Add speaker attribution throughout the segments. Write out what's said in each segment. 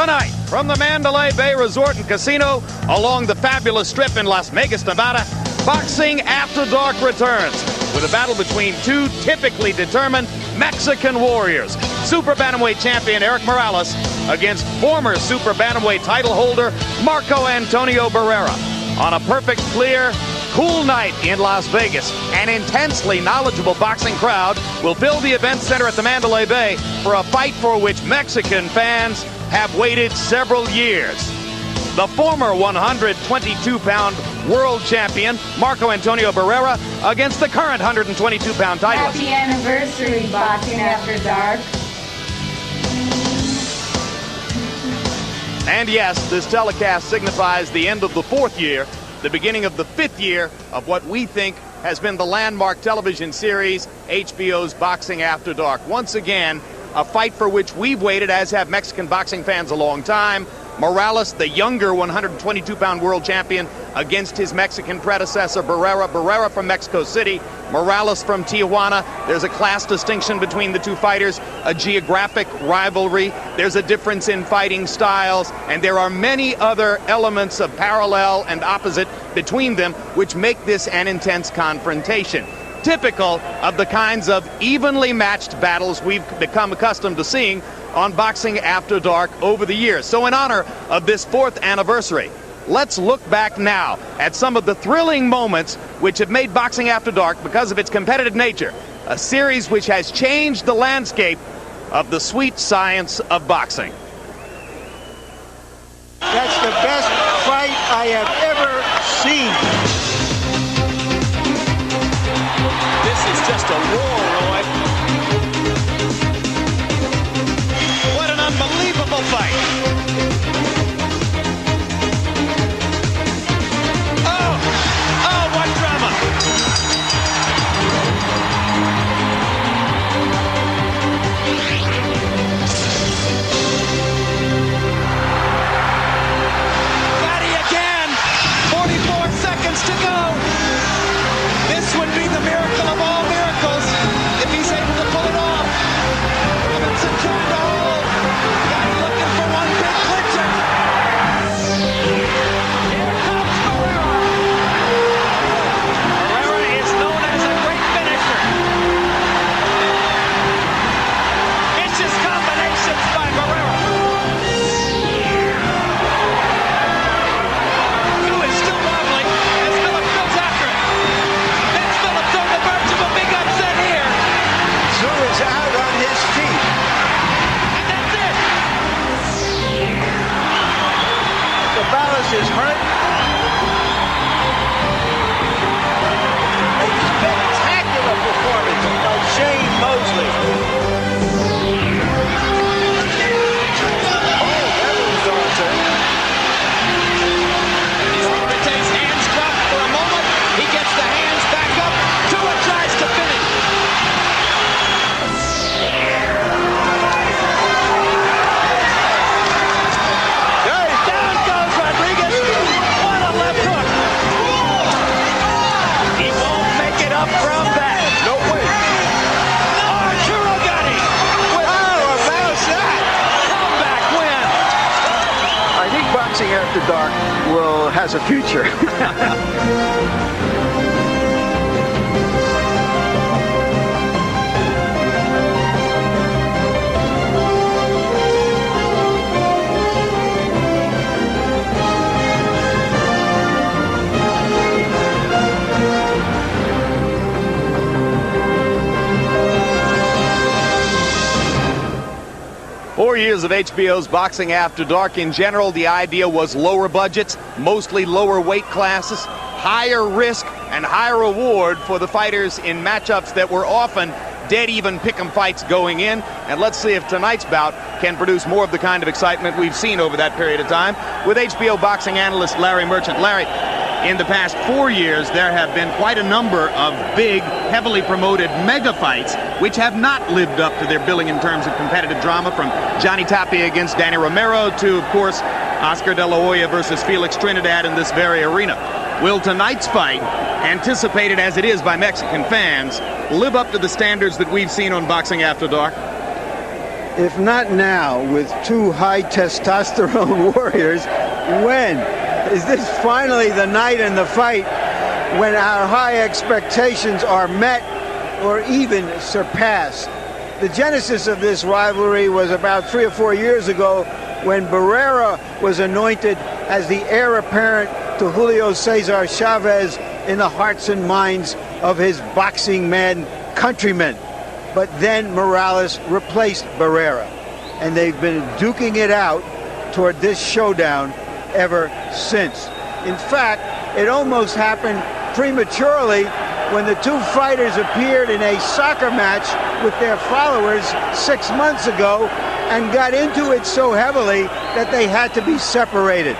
Speaker 1: Tonight, from the Mandalay Bay Resort and Casino along the fabulous strip in Las Vegas, Nevada, Boxing After Dark returns with a battle between two typically determined Mexican warriors. Super Bantamweight champion Érik Morales against former Super Bantamweight title holder Marco Antonio Barrera. On a perfect, clear, cool night in Las Vegas, an intensely knowledgeable boxing crowd will fill the event center at the Mandalay Bay for a fight for which Mexican fans have waited several years. The former 122-pound world champion, Marco Antonio Barrera, against the current 122-pound titleist.
Speaker 2: Happy anniversary, Boxing After Dark.
Speaker 1: And yes, this telecast signifies the end of the 4th year, the beginning of the 5th year of what we think has been the landmark television series, HBO's Boxing After Dark. Once again, a fight for which we've waited, as have Mexican boxing fans, a long time. Morales, the younger 122-pound world champion, against his Mexican predecessor, Barrera. Barrera from Mexico City, Morales from Tijuana. There's a class distinction between the two fighters, a geographic rivalry. There's a difference in fighting styles, and there are many other elements of parallel and opposite between them, which make this an intense confrontation. Typical of the kinds of evenly matched battles we've become accustomed to seeing on Boxing After Dark over the years. So in honor of this 4th anniversary, let's look back now at some of the thrilling moments which have made Boxing After Dark, because of its competitive nature, a series which has changed the landscape of the sweet science of boxing.
Speaker 3: That's the best fight I have ever seen.
Speaker 1: This is just a war, Roy. What an unbelievable fight. Oh, what drama. Fatty again. 44 seconds to go. This would be the miracle of all miracles if he's able to pull it off. Robinson turned to hold. Got looking for one big clincher. Here comes Barrera. Barrera is known as a great finisher. Vicious combinations by Barrera. Who is still wobbling as Philip goes after it. Vince Phillips on the verge of a big upset here.
Speaker 3: Zoo is out on his feet.
Speaker 1: And that's it.
Speaker 3: Morales is hurt. A spectacular performance of Shane Mosley. Oh, that was awesome.
Speaker 1: Ortiz's hands drop for a moment. He gets the hands back up. Tua tries to finish. Down goes Rodriguez. What a left hook. He won't make it up from that.
Speaker 3: No way.
Speaker 1: Arturo got him.
Speaker 3: Oh, about that.
Speaker 1: Comeback win.
Speaker 3: I think Boxing After Dark has a future.
Speaker 1: 4 years of HBO's Boxing After Dark. In general, the idea was lower budgets, mostly lower weight classes, higher risk and higher reward for the fighters in matchups that were often dead-even pick'em fights going in. And let's see if tonight's bout can produce more of the kind of excitement we've seen over that period of time. With HBO boxing analyst Larry Merchant. Larry, in the past 4 years, there have been quite a number of big, heavily promoted mega fights which have not lived up to their billing in terms of competitive drama, from Johnny Tapia against Danny Romero to, of course, Oscar De La Hoya versus Felix Trinidad in this very arena. Will tonight's fight, anticipated as it is by Mexican fans, live up to the standards that we've seen on Boxing After Dark?
Speaker 4: If not now, with two high testosterone warriors, when? Is this finally the night and the fight when our high expectations are met or even surpassed? The genesis of this rivalry was about 3 or 4 years ago when Barrera was anointed as the heir apparent to Julio Cesar Chavez in the hearts and minds of his boxing man countrymen. But then Morales replaced Barrera, and they've been duking it out toward this showdown ever since. In fact, it almost happened prematurely when the two fighters appeared in a soccer match with their followers 6 months ago and got into it so heavily that they had to be separated.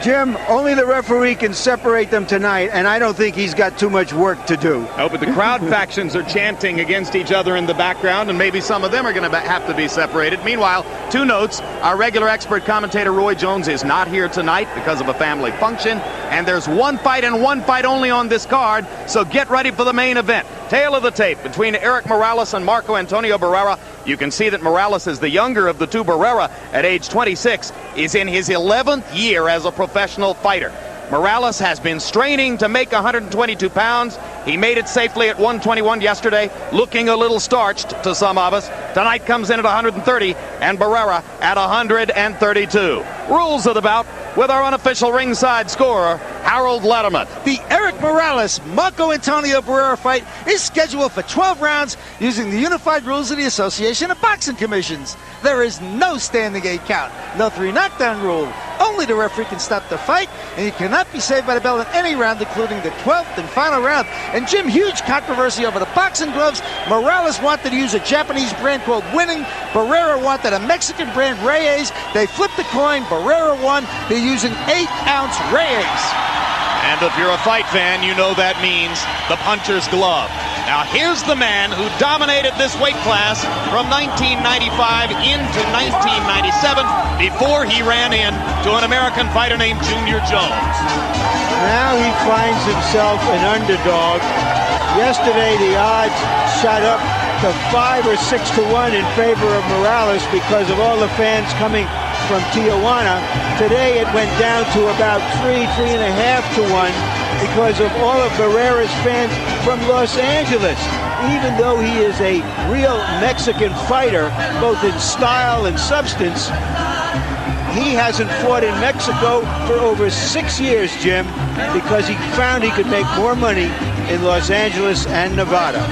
Speaker 4: Jim, only the referee can separate them tonight, and I don't think he's got too much work to do.
Speaker 1: Oh, but the crowd factions are chanting against each other in the background, and maybe some of them are going to have to be separated. Meanwhile, 2 notes. Our regular expert commentator, Roy Jones, is not here tonight because of a family function, and there's one fight and one fight only on this card, so get ready for the main event. Tail of the tape between Érik Morales and Marco Antonio Barrera. You can see that Morales is the younger of the two. Barrera, at age 26, is in his 11th year as a professional fighter. Morales has been straining to make 122 pounds. He made it safely at 121 yesterday, looking a little starched to some of us. Tonight comes in at 130, and Barrera at 132. Rules of the bout with our unofficial ringside scorer, Harold Letterman.
Speaker 5: The Érik Morales Marco Antonio Barrera fight is scheduled for 12 rounds using the unified rules of the Association of Boxing Commissions. There is no standing 8 count, no 3 knockdown rule. Only the referee can stop the fight, and you cannot be saved by the bell in any round, including the 12th and final round. And Jim, huge controversy over the boxing gloves. Morales wanted to use a Japanese brand called Winning. Barrera wanted a Mexican brand, Reyes. They flipped the coin. Barrera won. They're using 8-ounce Reyes.
Speaker 1: And if you're a fight fan, you know that means the puncher's glove. Now here's the man who dominated this weight class from 1995 into 1997 before he ran in to an American fighter named Junior Jones.
Speaker 4: Now he finds himself an underdog. Yesterday the odds shot up to 5 or 6 to 1 in favor of Morales because of all the fans coming from Tijuana. Today it went down to about 3.5 to 1 because of all of Barrera's fans from Los Angeles. Even though he is a real Mexican fighter, both in style and substance, he hasn't fought in Mexico for over 6 years, Jim, because he found he could make more money in Los Angeles and Nevada.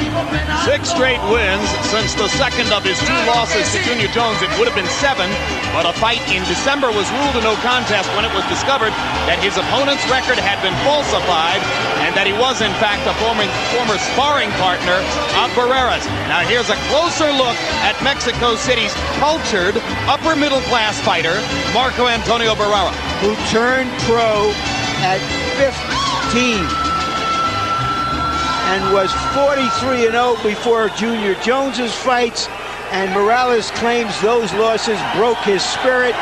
Speaker 1: 6 straight wins since the second of his 2 losses to Junior Jones. It would have been 7, but a fight in December was ruled a no contest when it was discovered that his opponent's record had been falsified and that he was in fact a former sparring partner of Barrera's. Now here's a closer look at Mexico City's cultured upper middle class fighter, Marco Antonio Barrera,
Speaker 4: who turned pro at 15. And was 43-0 before Junior Jones's fights, and Morales claims those losses broke his spirit,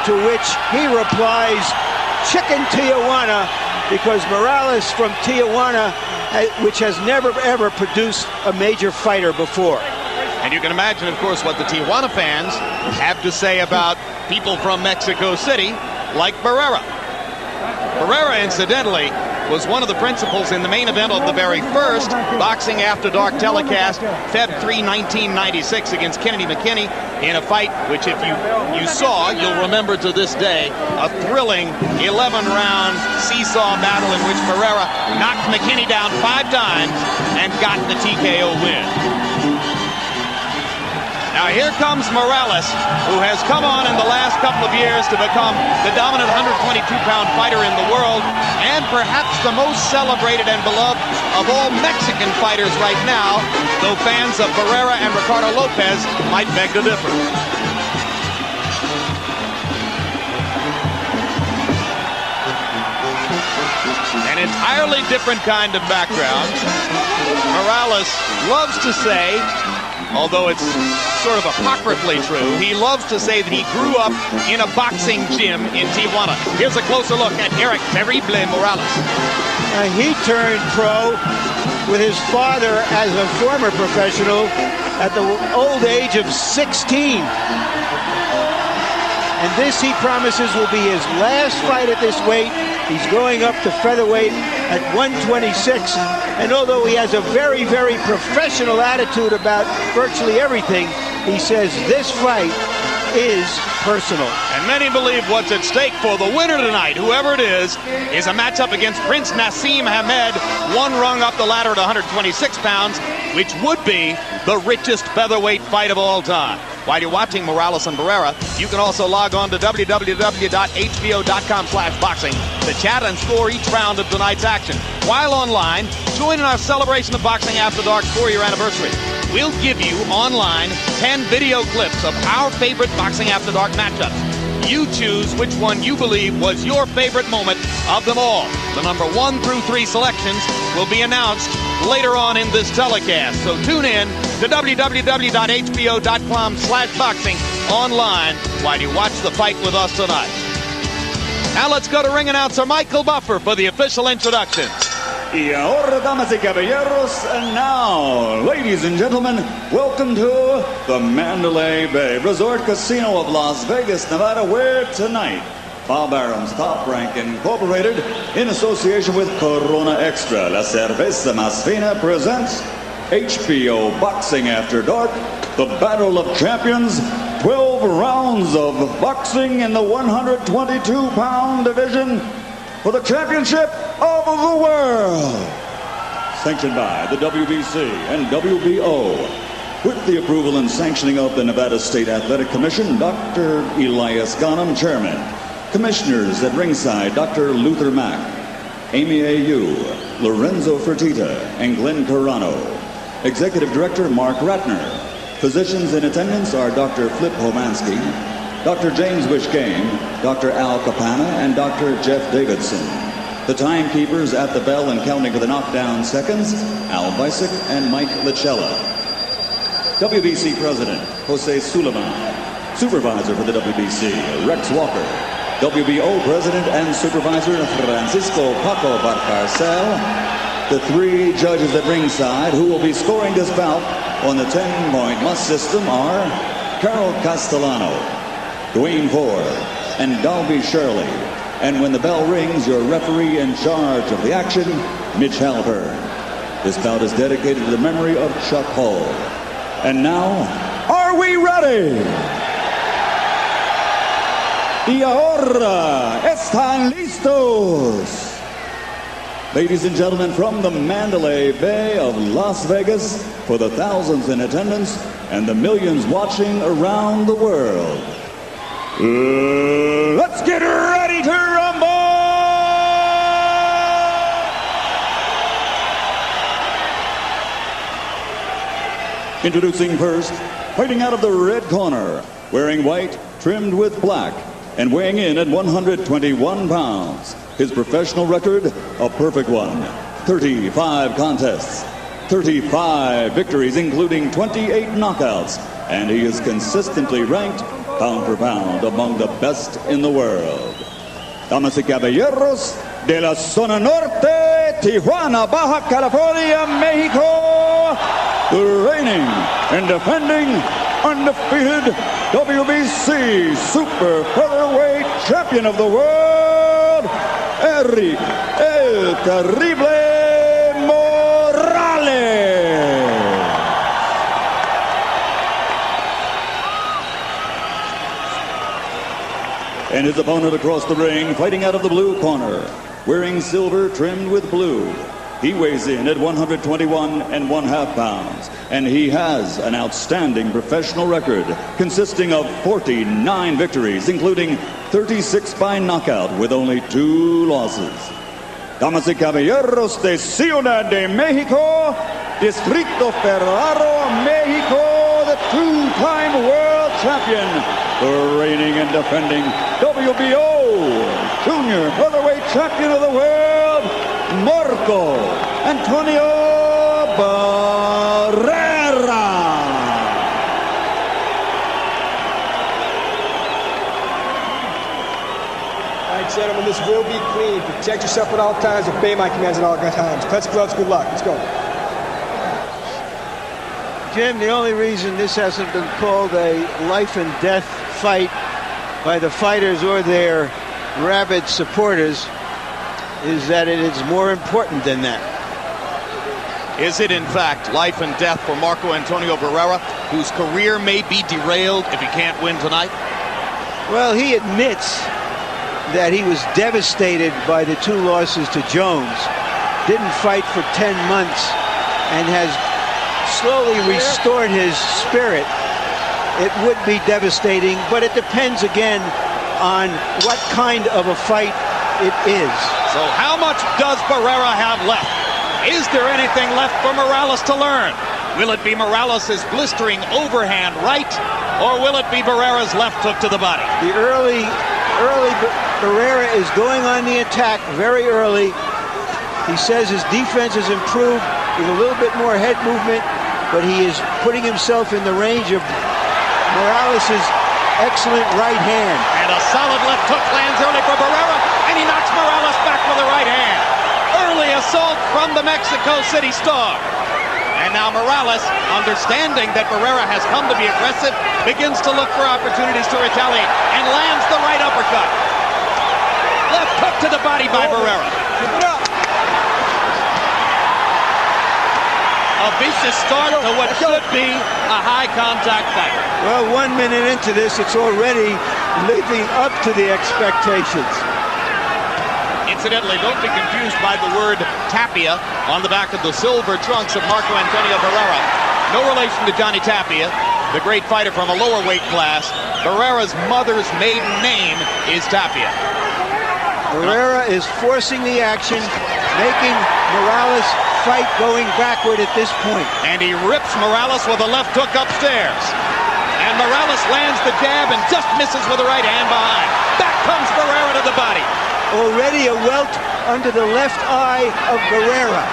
Speaker 4: to which he replies, "Chicken Tijuana," because Morales from Tijuana, which has never ever produced a major fighter before.
Speaker 1: And you can imagine, of course, what the Tijuana fans have to say about people from Mexico City like Barrera. Barrera, incidentally, was one of the principals in the main event of the very first Boxing After Dark telecast, Feb 3, 1996, against Kennedy McKinney, in a fight which, if you saw, you'll remember to this day, a thrilling 11-round seesaw battle in which Barrera knocked McKinney down 5 times and got the TKO win. Now here comes Morales, who has come on in the last couple of years to become the dominant 122-pound fighter in the world, and perhaps the most celebrated and beloved of all Mexican fighters right now, though fans of Barrera and Ricardo Lopez might beg to differ. An entirely different kind of background. Morales loves to say, although it's sort of apocryphally true, he loves to say that he grew up in a boxing gym in Tijuana. Here's a closer look at Érik Morales.
Speaker 4: He turned pro with his father as a former professional at the old age of 16. And this, he promises, will be his last fight at this weight. He's going up to featherweight at 126. And although he has a very, very professional attitude about virtually everything, he says this fight is personal.
Speaker 1: And many believe what's at stake for the winner tonight, whoever it is a matchup against Prince Nassim Hamed, one rung up the ladder at 126 pounds, which would be the richest featherweight fight of all time. While you're watching Morales and Barrera, you can also log on to www.hbo.com/boxing to chat and score each round of tonight's action. While online, join in our celebration of Boxing After Dark's 4-year anniversary. We'll give you online 10 video clips of our favorite Boxing After Dark matchups. You choose which one you believe was your favorite moment of them all. The number 1 through 3 selections will be announced later on in this telecast. So tune in to www.hbo.com/boxing online while you watch the fight with us tonight. Now let's go to ring announcer Michael Buffer for the official introductions.
Speaker 6: Y ahora, damas y caballeros, and now, ladies and gentlemen, welcome to the Mandalay Bay Resort Casino of Las Vegas, Nevada, where tonight, Bob Arum's Top Rank Incorporated, in association with Corona Extra, La Cerveza Más Fina, presents HBO Boxing After Dark, the Battle of Champions, 12 rounds of boxing in the 122-pound division for the championship of the world. Sanctioned by the WBC and WBO. With the approval and sanctioning of the Nevada State Athletic Commission, Dr. Elias Ghanem, Chairman. Commissioners at ringside, Dr. Luther Mack, Amy A.U., Lorenzo Fertitta, and Glenn Carano. Executive Director Mark Ratner. Physicians in attendance are Dr. Flip Homansky, Dr. James Wishkane, Dr. Al Capana, and Dr. Jeff Davidson. The timekeepers at the bell and counting to the knockdown seconds, Al Bisick and Mike Lichella. WBC President Jose Suleiman. Supervisor for the WBC, Rex Walker. WBO President and Supervisor Francisco Paco Barcarcel. The 3 judges at ringside who will be scoring this bout on the 10-point must system are Carol Castellano, Dwayne Ford, and Dalby Shirley. And when the bell rings, your referee in charge of the action, Mitch Halpern. This bout is dedicated to the memory of Chuck Hull. And now, are we ready? Y ahora, ¿están listos? Ladies and gentlemen, from the Mandalay Bay of Las Vegas, for the thousands in attendance and the millions watching around the world, let's get ready to rumble! Introducing first, fighting out of the red corner, wearing white, trimmed with black, and weighing in at 121 pounds. His professional record, a perfect one. 35 contests, 35 victories, including 28 knockouts, and he is consistently ranked pound for pound among the best in the world. Damas y caballeros, de la zona norte, Tijuana, Baja California, Mexico, the reigning and defending undefeated WBC Super Featherweight Champion of the World, Érik El Terrible Morales. And his opponent across the ring, fighting out of the blue corner, wearing silver trimmed with blue. He weighs in at 121.5 pounds, and he has an outstanding professional record consisting of 49 victories, including 36 by knockout with only 2 losses. Damas y caballeros de Ciudad de Mexico, Distrito Ferraro, Mexico, the 2-time world champion, the reigning and defending WBO Junior Featherweight Champion of the World, Marco Antonio Barrera.
Speaker 7: All right, gentlemen, this will be clean. Protect yourself at all times. Obey my commands at all times. Touch gloves. Good luck. Let's go.
Speaker 4: Jim, the only reason this hasn't been called a life and death fight by the fighters or their rabid supporters is that it is more important than that.
Speaker 1: Is it, in fact, life and death for Marco Antonio Barrera, whose career may be derailed if he can't win tonight?
Speaker 4: Well, he admits that he was devastated by the 2 losses to Jones. Didn't fight for 10 months and has slowly restored his spirit. It would be devastating, but it depends again on what kind of a fight it is.
Speaker 1: So how much does Barrera have left? Is there anything left for Morales to learn? Will it be Morales' blistering overhand right, or will it be Barrera's left hook to the body?
Speaker 4: The early Barrera is going on the attack very early. He says his defense has improved with a little bit more head movement, but he is putting himself in the range of Morales' excellent right hand.
Speaker 1: And a solid left hook lands early for Barrera, and he knocks Morales back with the right hand. Early assault from the Mexico City star. And now Morales, understanding that Barrera has come to be aggressive, begins to look for opportunities to retaliate and lands the right uppercut. Left hook to the body by Barrera. A vicious start to what should be a high contact fight.
Speaker 4: Well, 1 minute into this, it's already living up to the expectations.
Speaker 1: Incidentally, don't be confused by the word Tapia on the back of the silver trunks of Marco Antonio Barrera. No relation to Johnny Tapia, the great fighter from a lower weight class. Barrera's mother's maiden name is Tapia.
Speaker 4: Barrera is forcing the action, making Morales fight going backward at this point.
Speaker 1: And he rips Morales with a left hook upstairs. And Morales lands the jab and just misses with the right hand behind. Back comes Barrera to the body.
Speaker 4: Already a welt under the left eye of Barrera.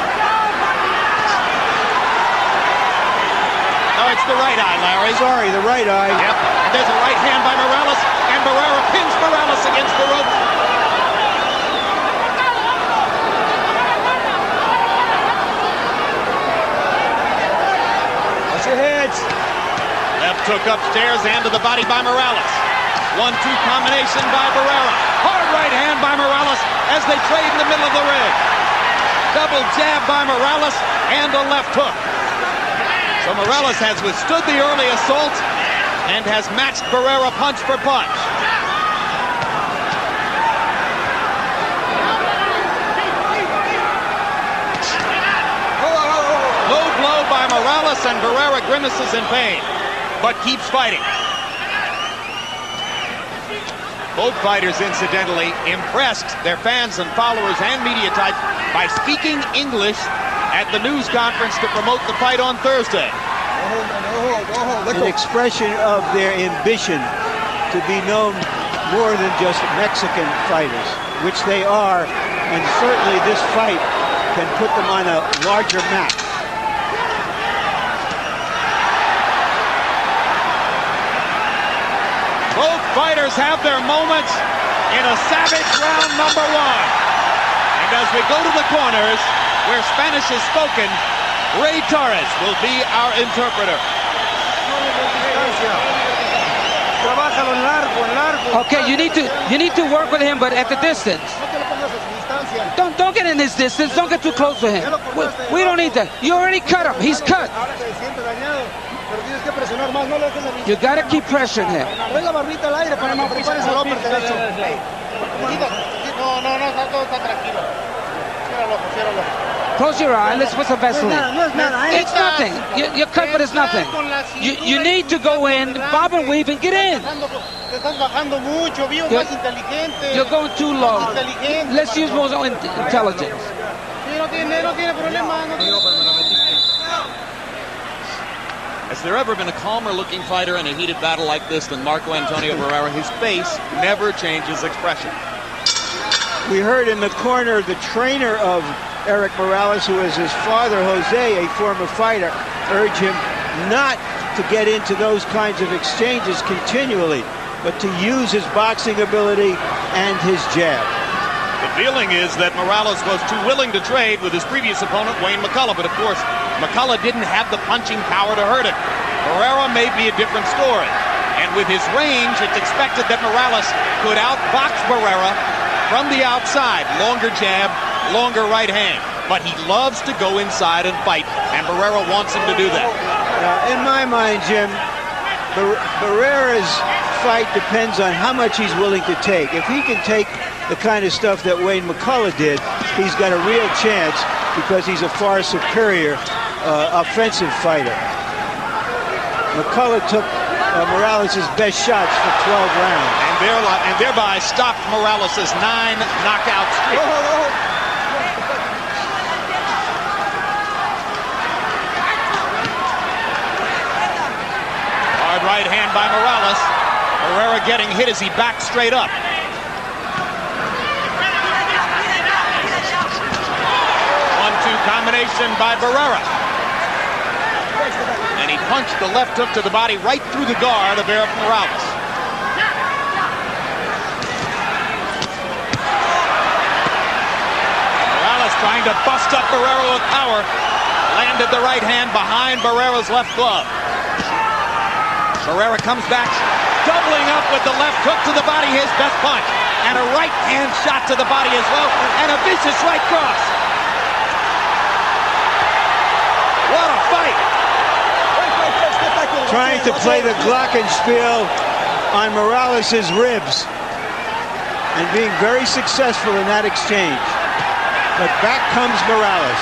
Speaker 1: No, it's the right eye, Larry.
Speaker 4: Sorry, the right eye.
Speaker 1: Yep. And there's a right hand by Morales, and Barrera pins Morales against the rope.
Speaker 7: Watch your heads.
Speaker 1: Left hook upstairs and to the body by Morales. 1-2 combination by Barrera. Hard right hand by Morales as they trade in the middle of the ring. Double jab by Morales and a left hook. So Morales has withstood the early assault and has matched Barrera punch for punch. Low blow by Morales, and Barrera grimaces in pain, but keeps fighting. Both fighters, incidentally, impressed their fans and followers and media types by speaking English at the news conference to promote the fight on Thursday.
Speaker 4: An expression of their ambition to be known more than just Mexican fighters, which they are, and certainly this fight can put them on a larger map.
Speaker 1: Both fighters have their moments in a savage round number 1. And as we go to the corners, where Spanish is spoken, Ray Torres will be our interpreter.
Speaker 8: Okay, you need to work with him, but at the distance. Don't get in his distance. Don't get too close to him. We don't need that. You already cut him. He's cut. You gotta keep pressuring him. Close your eye. Let's put some Vaseline. It's nothing. You're cut, but it's nothing. You need to go in, bob and weave, and get in. You're going too low. Let's use more intelligence.
Speaker 1: Has there ever been a calmer looking fighter in a heated battle like this than Marco Antonio Barrera? His face never changes expression.
Speaker 4: We heard in the corner the trainer of Érik Morales, who is his father, Jose, a former fighter, urge him not to get into those kinds of exchanges continually, but to use his boxing ability and his jab.
Speaker 1: The feeling is that Morales was too willing to trade with his previous opponent, Wayne McCullough, but of course, McCullough didn't have the punching power to hurt him. Barrera may be a different story. And with his range, it's expected that Morales could outbox Barrera from the outside. Longer jab, longer right hand. But he loves to go inside and fight, and Barrera wants him to do that.
Speaker 4: In my mind, Jim, Barrera's fight depends on how much he's willing to take. If he can take the kind of stuff that Wayne McCullough did, he's got a real chance because he's a far superior offensive fighter. McCullough took Morales' best shots for 12 rounds.
Speaker 1: And thereby stopped Morales' 9 knockout streak. Hard right hand by Morales. Barrera getting hit as he backs straight up. 1-2 combination by Barrera. And he punched the left hook to the body right through the guard of Érik Morales. Morales trying to bust up Barrera with power. Landed the right hand behind Barrera's left glove. Barrera comes back, doubling up with the left hook to the body, his best punch. And a right hand shot to the body as well. And a vicious right cross. What a fight!
Speaker 4: Trying to play the glockenspiel on Morales' ribs and being very successful in that exchange. But back comes Morales.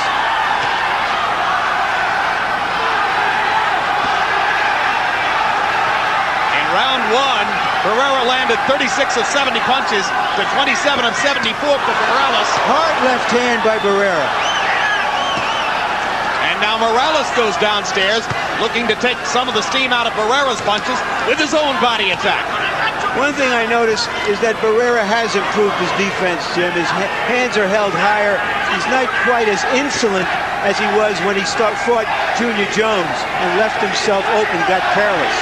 Speaker 1: In round 1, Barrera landed 36 of 70 punches to 27 of 74 for Morales.
Speaker 4: Hard left hand by Barrera.
Speaker 1: And now Morales goes downstairs, looking to take some of the steam out of Barrera's punches with his own body attack.
Speaker 4: One thing I noticed is that Barrera has improved his defense, Jim. His hands are held higher. He's not quite as insolent as he was when he fought Junior Jones and left himself open, got careless.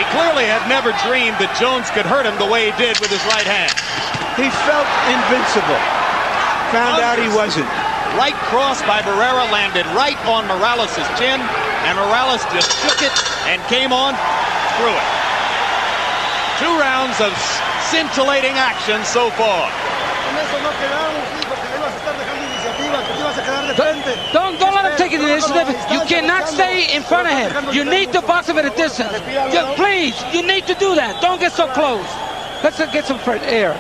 Speaker 1: He clearly had never dreamed that Jones could hurt him the way he did with his right hand.
Speaker 4: He felt invincible. Found out he wasn't.
Speaker 1: Right cross by Barrera landed right on Morales' chin, and Morales just shook it and came on through it. 2 rounds of scintillating action so far.
Speaker 8: Don't let him take the initiative. You cannot stay in front of him. You need to box him at a distance. Please, you need to do that. Don't get so close. Let's get some fresh air.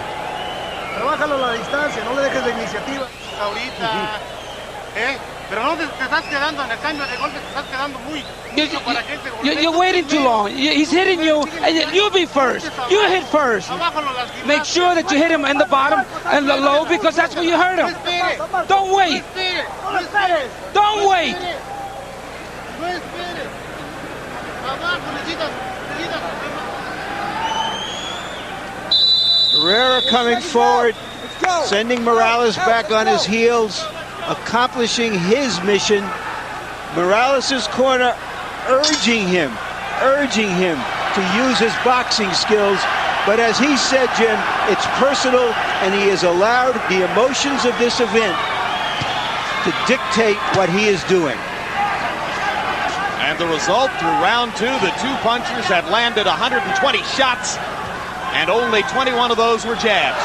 Speaker 9: Trabájalo a la distancia, no le dejes la iniciativa. Ahorita, pero no te estás quedando en el cambio de golpe, te estás quedando muy.
Speaker 8: You're waiting too long. He's hitting you, and you be first. You hit first. Make sure that you hit him in the bottom and the low, because that's where you hurt him. Don't wait. Don't wait.
Speaker 4: Barrera coming forward, sending Morales back on his heels, accomplishing his mission. Morales' corner urging him to use his boxing skills. But as he said, Jim, it's personal, and he has allowed the emotions of this event to dictate what he is doing.
Speaker 1: And the result through round 2, the 2 punchers have landed 120 shots, and only 21 of those were jabs.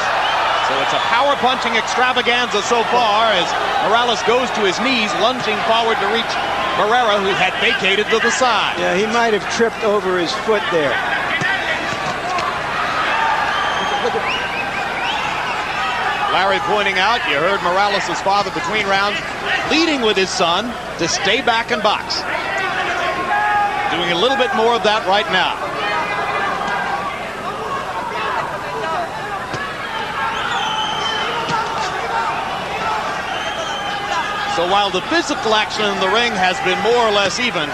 Speaker 1: So it's a power punching extravaganza so far as Morales goes to his knees, lunging forward to reach Barrera, who had vacated to the side.
Speaker 4: Yeah, he might have tripped over his foot there.
Speaker 1: Larry pointing out, you heard Morales' father between rounds leading with his son to stay back and box. Doing a little bit more of that right now. So while the physical action in the ring has been more or less even,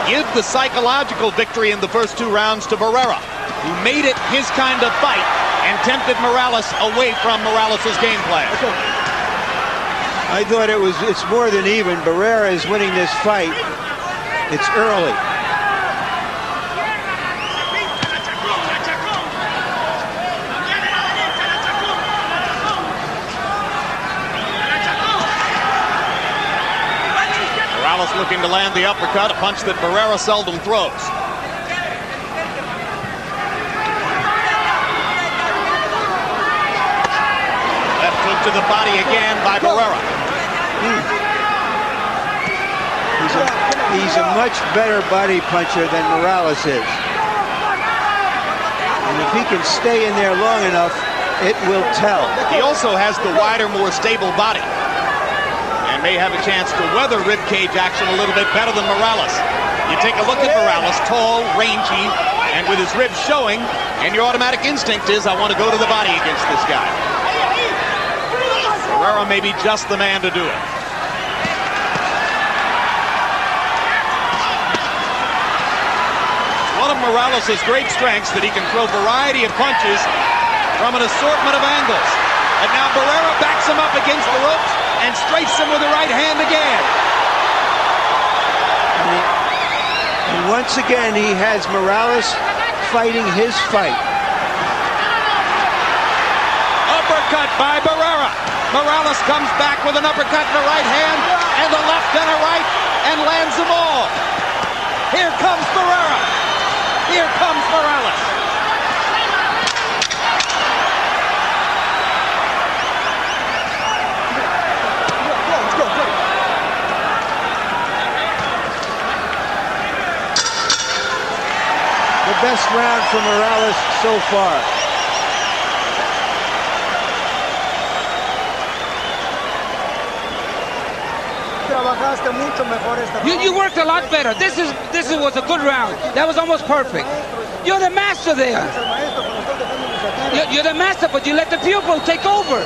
Speaker 1: give the psychological victory in the first 2 rounds to Barrera, who made it his kind of fight and tempted Morales away from Morales' game plan.
Speaker 4: I thought it's more than even. Barrera is winning this fight. It's early.
Speaker 1: Morales looking to land the uppercut, a punch that Barrera seldom throws. Left hook to the body again by Barrera.
Speaker 4: He's a much better body puncher than Morales is. And if he can stay in there long enough, it will tell.
Speaker 1: He also has the wider, more stable body, and may have a chance to weather ribcage action a little bit better than Morales. You take a look at Morales, tall, rangy, and with his ribs showing, and your automatic instinct is, I want to go to the body against this guy. Barrera may be just the man to do it. One of Morales' great strengths that he can throw a variety of punches from an assortment of angles. And now Barrera backs him up against the ropes and strafes him with the right hand again.
Speaker 4: And once again, he has Morales fighting his fight.
Speaker 1: Uppercut by Barrera. Morales comes back with an uppercut in the right hand and a left and a right and lands them all. Here comes Barrera. Here comes Morales.
Speaker 4: The best round for Morales so far.
Speaker 8: You worked a lot better. This was a good round. That was almost perfect. You're the master there. You're the master, but you let the pupil take over.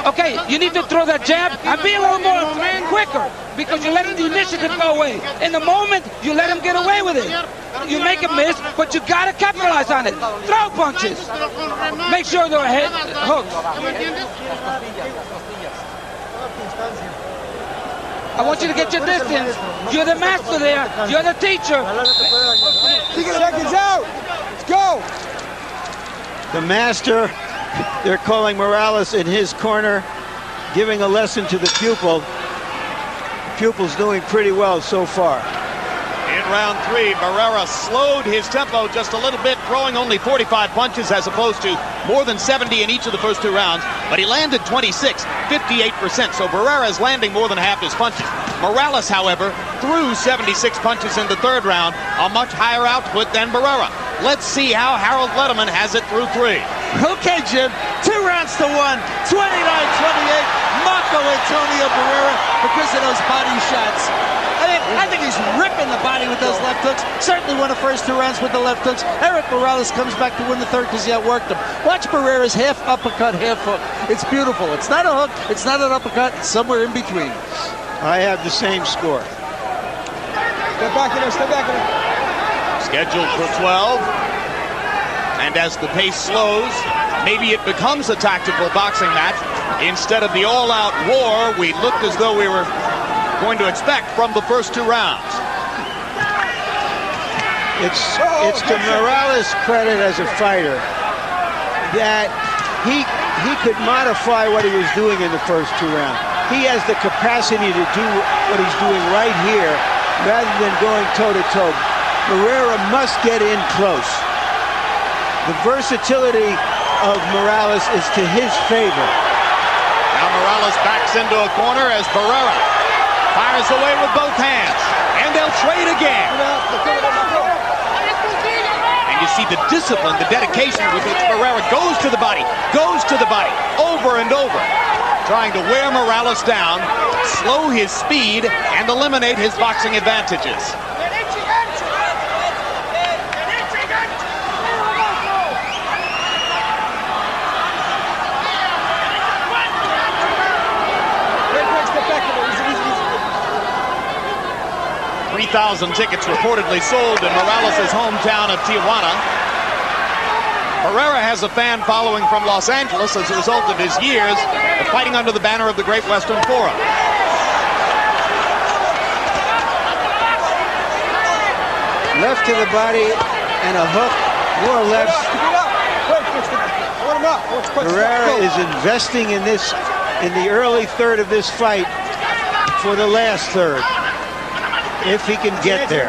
Speaker 8: Okay, you need to throw that jab and be a little more quicker because you're letting the initiative go away. In the moment, you let him get away with it. You make a miss, but you got to capitalize on it. Throw punches. Make sure they're head hooks. I want you to get your distance. You're the master there. You're the teacher.
Speaker 5: Seconds out. Let's go.
Speaker 4: The master, they're calling Morales in his corner, giving a lesson to the pupil. The pupil's doing pretty well so far.
Speaker 1: In round three, Barrera slowed his tempo just a little bit, throwing only 45 punches as opposed to more than 70 in each of the first two rounds, but he landed 26, 58%, so Barrera is landing more than half his punches. Morales, however, threw 76 punches in the third round, a much higher output than Barrera. Let's see how Harold Letterman has it through three.
Speaker 5: Okay, Jim, 2 rounds to 1, 29-28, Marco Antonio Barrera because of those body shots. I think he's ripping the body with those left hooks. Certainly won the first 2 rounds with the left hooks. Érik Morales comes back to win the third because he outworked him. Watch Barrera's half uppercut, half hook. It's beautiful. It's not a hook. It's not an uppercut. It's somewhere in between.
Speaker 4: I have the same score.
Speaker 5: Step back in there. Step back in there.
Speaker 1: Scheduled for 12. And as the pace slows, maybe it becomes a tactical boxing match. Instead of the all-out war we looked as though we were going to expect from the first 2 rounds.
Speaker 4: It's to Morales' credit as a fighter that he could modify what he was doing in the first 2 rounds. He has the capacity to do what he's doing right here rather than going toe-to-toe. Barrera must get in close. The versatility of Morales is to his favor.
Speaker 1: Now Morales backs into a corner as Barrera fires away with both hands, and they'll trade again. And you see the discipline, the dedication with which Barrera goes to the body, over and over, trying to wear Morales down, slow his speed, and eliminate his boxing advantages. $3,000 tickets reportedly sold in Morales' hometown of Tijuana. Barrera has a fan following from Los Angeles as a result of his years of fighting under the banner of the Great Western Forum.
Speaker 4: Left to the body and a hook, more lefts. Barrera is investing in this, in the early third of this fight for the last third, if he can get there.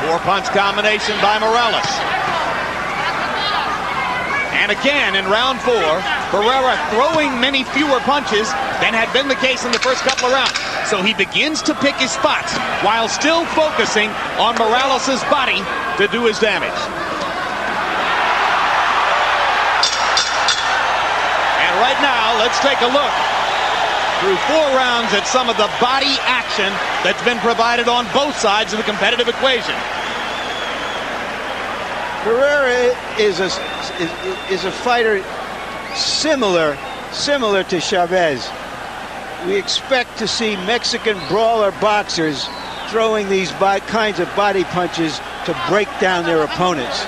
Speaker 1: Four-punch combination by Morales. And again, in round 4, Barrera throwing many fewer punches than had been the case in the first couple of rounds. So he begins to pick his spots while still focusing on Morales' body to do his damage. And right now, let's take a look through 4 rounds at some of the body action that's been provided on both sides of the competitive equation.
Speaker 4: Barrera is a fighter similar to Chavez. We expect to see Mexican brawler boxers throwing these kinds of body punches to break down their opponents.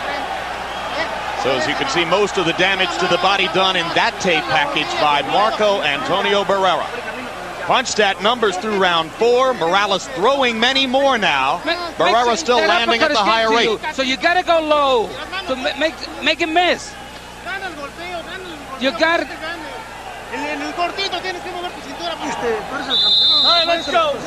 Speaker 1: So as you can see, most of the damage to the body done in that tape package by Marco Antonio Barrera. Punch stat numbers through round 4. Morales throwing many more now. Barrera still landing at the higher rate.
Speaker 8: So you gotta go low to make him miss. You gotta.
Speaker 9: All right, let's go.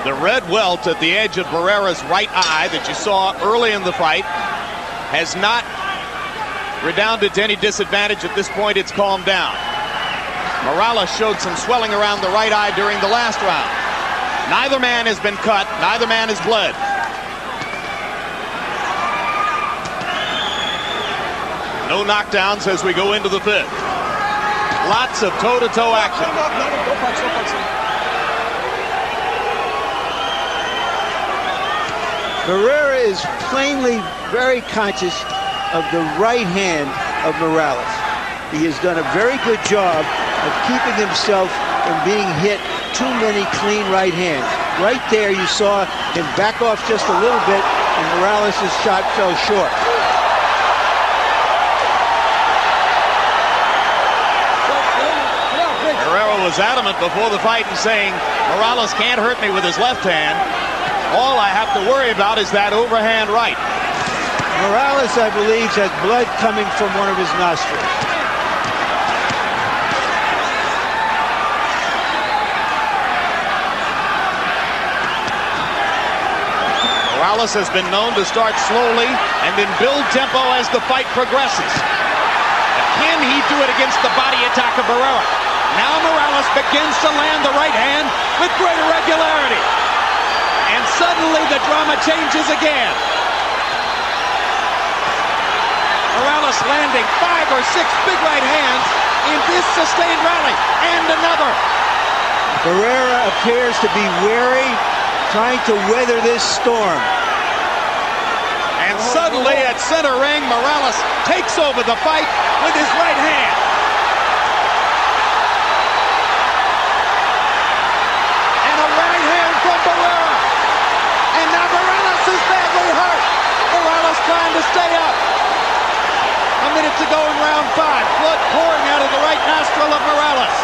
Speaker 1: The red welt at the edge of Barrera's right eye that you saw early in the fight has not redounded to any disadvantage. At this point, it's calmed down. Morales showed some swelling around the right eye during the last round. Neither man has been cut. Neither man has bled. No knockdowns as we go into the 5th. Lots of toe-to-toe action.
Speaker 4: Barrera is plainly very conscious of the right hand of Morales. He has done a very good job of keeping himself from being hit too many clean right hands. Right there you saw him back off just a little bit and Morales' shot fell short.
Speaker 1: Barrera was adamant before the fight in saying, Morales can't hurt me with his left hand. All I have to worry about is that overhand right.
Speaker 4: Morales, I believe, has blood coming from one of his nostrils.
Speaker 1: Morales has been known to start slowly and then build tempo as the fight progresses. But can he do it against the body attack of Barrera? Now Morales begins to land the right hand with greater regularity. And suddenly the drama changes again. Morales landing 5 or 6 big right hands in this sustained rally. And another.
Speaker 4: Barrera appears to be wary, trying to weather this storm.
Speaker 1: And suddenly at center ring, Morales takes over the fight with his right hand. And a right hand from Barrera. And now Morales is badly hurt. Morales trying to stay up. A minute to go in round 5. Blood pouring out of the right nostril of Morales.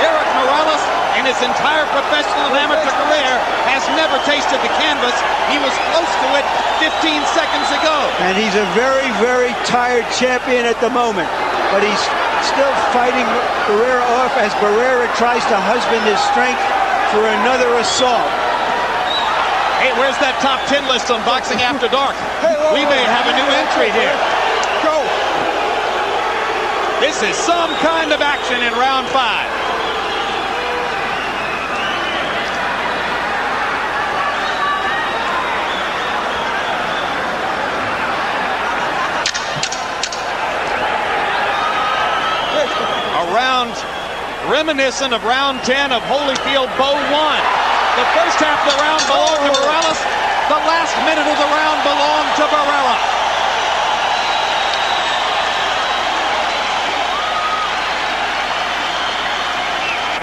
Speaker 1: Érik Morales, in his entire professional and amateur career, has never tasted the canvas. He was close to it 15 seconds ago.
Speaker 4: And he's a very, very tired champion at the moment. But he's still fighting Barrera off as Barrera tries to husband his strength for another assault.
Speaker 1: Hey, where's that top 10 list on Boxing After Dark? We may have a new entry here.
Speaker 9: Go.
Speaker 1: This is some kind of action in round 5. Round reminiscent of round 10 of Holyfield Bow 1. The first half of the round belonged to Morales. The last minute of the round belonged to Barrera.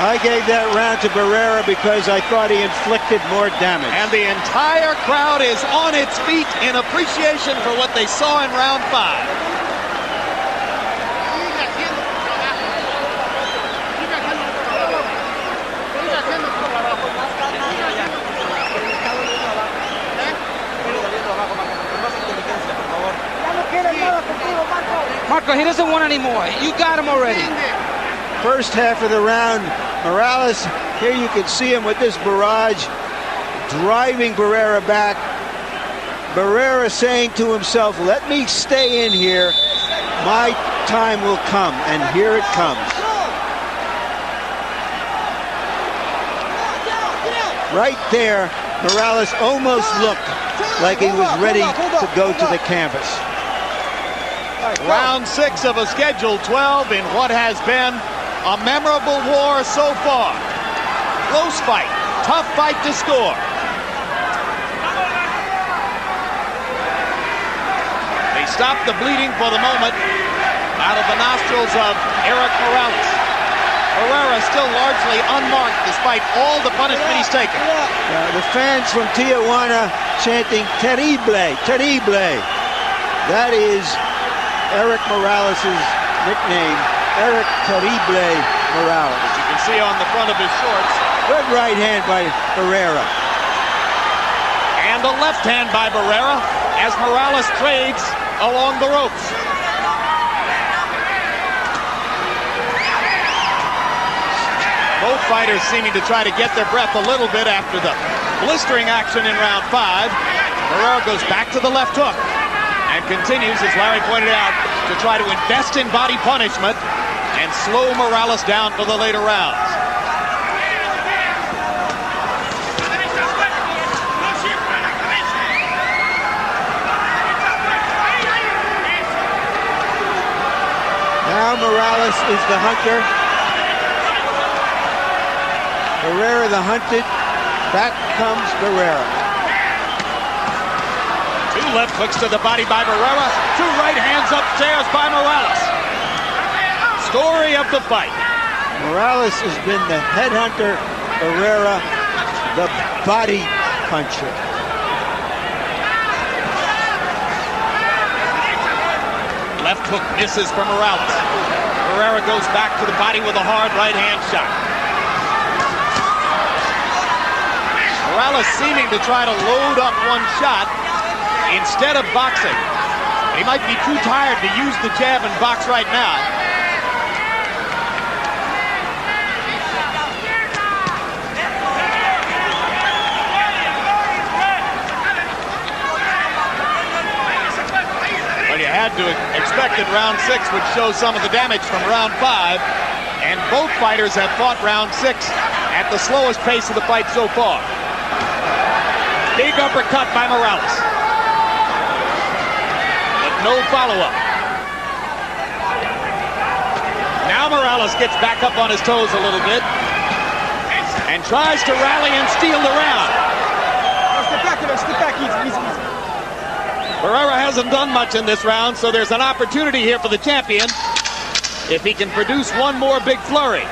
Speaker 4: I gave that round to Barrera because I thought he inflicted more damage.
Speaker 1: And the entire crowd is on its feet in appreciation for what they saw in round 5.
Speaker 8: He doesn't want any more. You got him already.
Speaker 4: First half of the round, Morales, here you can see him with this barrage, driving Barrera back. Barrera saying to himself, let me stay in here. My time will come, and here it comes. Right there, Morales almost looked like he was ready to go to the canvas.
Speaker 1: Round 6 of a scheduled 12 in what has been a memorable war so far. Close fight, tough fight to score. They stopped the bleeding for the moment out of the nostrils of Érik Morales. Barrera still largely unmarked despite all the punishment he's taken.
Speaker 4: The fans from Tijuana chanting terrible, terrible. That is Érik Morales' nickname, Érik Terrible Morales.
Speaker 1: As you can see on the front of his shorts.
Speaker 4: Good right hand by Barrera.
Speaker 1: And a left hand by Barrera as Morales trades along the ropes. Both fighters seeming to try to get their breath a little bit after the blistering action in round 5. Barrera goes back to the left hook and continues, as Larry pointed out, to try to invest in body punishment and slow Morales down for the later rounds.
Speaker 4: Now Morales is the hunter. Barrera the hunted. Back comes Barrera.
Speaker 1: 2 left hooks to the body by Barrera. 2 right hands upstairs by Morales. Story of the fight.
Speaker 4: Morales has been the headhunter. Barrera, the body puncher.
Speaker 1: Left hook misses for Morales. Barrera goes back to the body with a hard right hand shot. Morales seeming to try to load up one shot instead of boxing. He might be too tired to use the jab and box right now. Well, you had to expect that round 6 would show some of the damage from round 5, and both fighters have fought round 6 at the slowest pace of the fight so far. Big uppercut by Morales. But no follow-up. Now Morales gets back up on his toes a little bit and tries to rally and steal the round.
Speaker 9: Step back, easy.
Speaker 1: Barrera hasn't done much in this round, so there's an opportunity here for the champion if he can produce one more big flurry.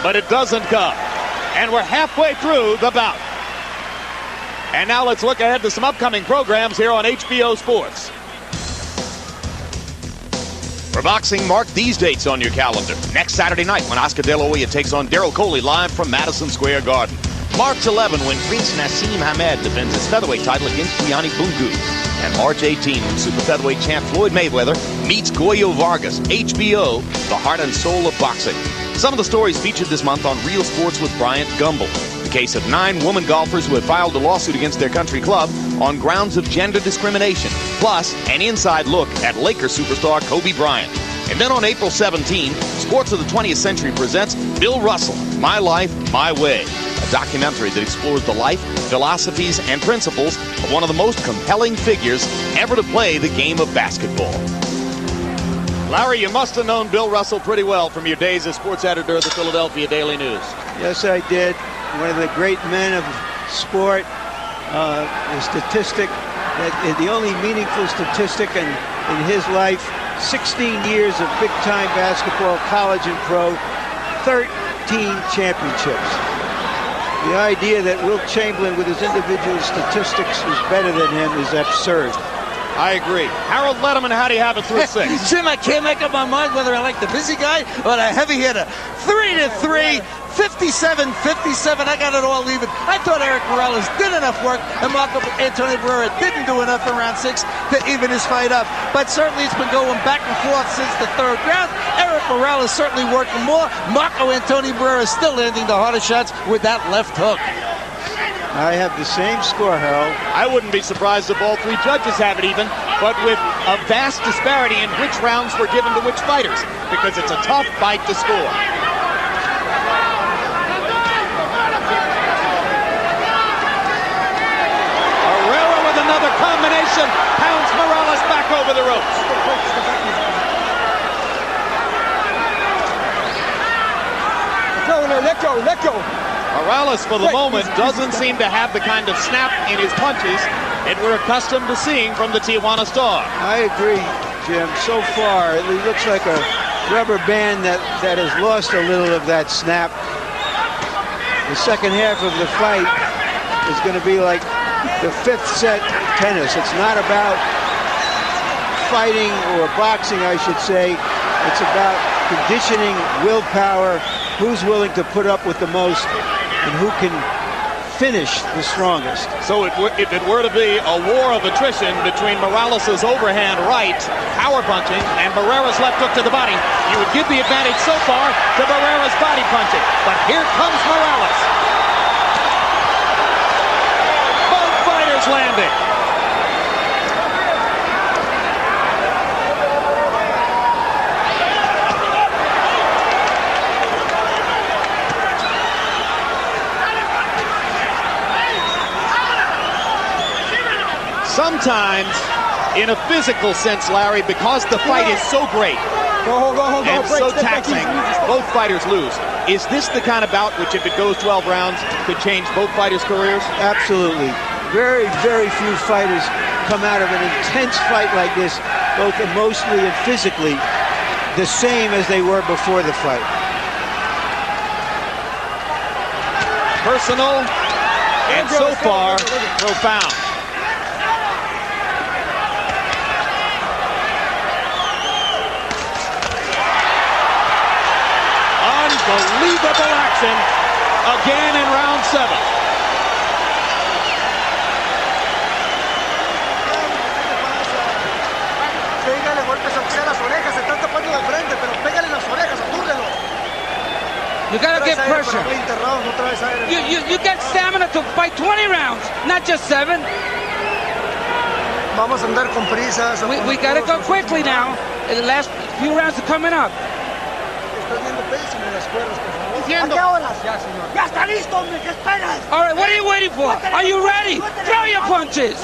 Speaker 1: But it doesn't come. And we're halfway through the bout. And now let's look ahead to some upcoming programs here on HBO Sports. For boxing, mark these dates on your calendar. Next Saturday night when Oscar De La Hoya takes on Daryl Coley live from Madison Square Garden. March 11 when Prince Nassim Hamed defends his featherweight title against Gianni Bungu. And March 18 when super featherweight champ Floyd Mayweather meets Goyo Vargas. HBO, the heart and soul of boxing. Some of the stories featured this month on Real Sports with Bryant Gumbel. The case of 9 women golfers who had filed a lawsuit against their country club on grounds of gender discrimination. Plus, an inside look at Lakers superstar Kobe Bryant. And then on April 17, Sports of the 20th Century presents Bill Russell, My Life, My Way. A documentary that explores the life, philosophies, and principles of one of the most compelling figures ever to play the game of basketball. Larry, you must have known Bill Russell pretty well from your days as sports editor of the Philadelphia Daily News.
Speaker 4: Yes, I did. One of the great men of sport. The statistic, the only meaningful statistic in his life, 16 years of big-time basketball, college and pro, 13 championships. The idea that Wilt Chamberlain with his individual statistics is better than him is absurd.
Speaker 1: I agree. Harold Letterman, how do you have it through 6?
Speaker 5: Jim, I can't make up my mind whether I like the busy guy or the heavy hitter. 3-3, 57-57. I got it all even. I thought Érik Morales did enough work, and Marco Antonio Barrera didn't do enough in round 6 to even his fight up. But certainly it's been going back and forth since the 3rd round. Érik Morales certainly working more. Marco Antonio Barrera still landing the hardest shots with that left hook.
Speaker 4: I have the same score, Harold.
Speaker 1: I wouldn't be surprised if all 3 judges have it even, but with a vast disparity in which rounds were given to which fighters, because it's a tough fight to score. Barrera with another combination, pounds Morales back over the ropes.
Speaker 7: Let go.
Speaker 1: Morales, for the moment, doesn't seem to have the kind of snap in his punches that we're accustomed to seeing from the Tijuana star.
Speaker 4: I agree, Jim. So far, it looks like a rubber band that has lost a little of that snap. The second half of the fight is going to be like the 5th set tennis. It's not about fighting or boxing, I should say. It's about conditioning, willpower, who's willing to put up with the most, and who can finish the strongest.
Speaker 1: So if it were to be a war of attrition between Morales' overhand right, power punching, and Barrera's left hook to the body, you would give the advantage so far to Barrera's body punching. But here comes Morales. Both fighters landing. Sometimes, in a physical sense, Larry, because the fight is so great and so taxing, both fighters lose. Is this the kind of bout which, if it goes 12 rounds, could change both fighters' careers?
Speaker 4: Absolutely. Very, very few fighters come out of an intense fight like this, both emotionally and physically, the same as they were before the fight.
Speaker 1: Personal and so far profound. Unbelievable action again in round 7.
Speaker 8: You gotta get pressure. You got stamina to fight 20 rounds, not just 7. We gotta go quickly now. The last few rounds are coming up. All right, what are you waiting for? Are you ready? Throw your punches.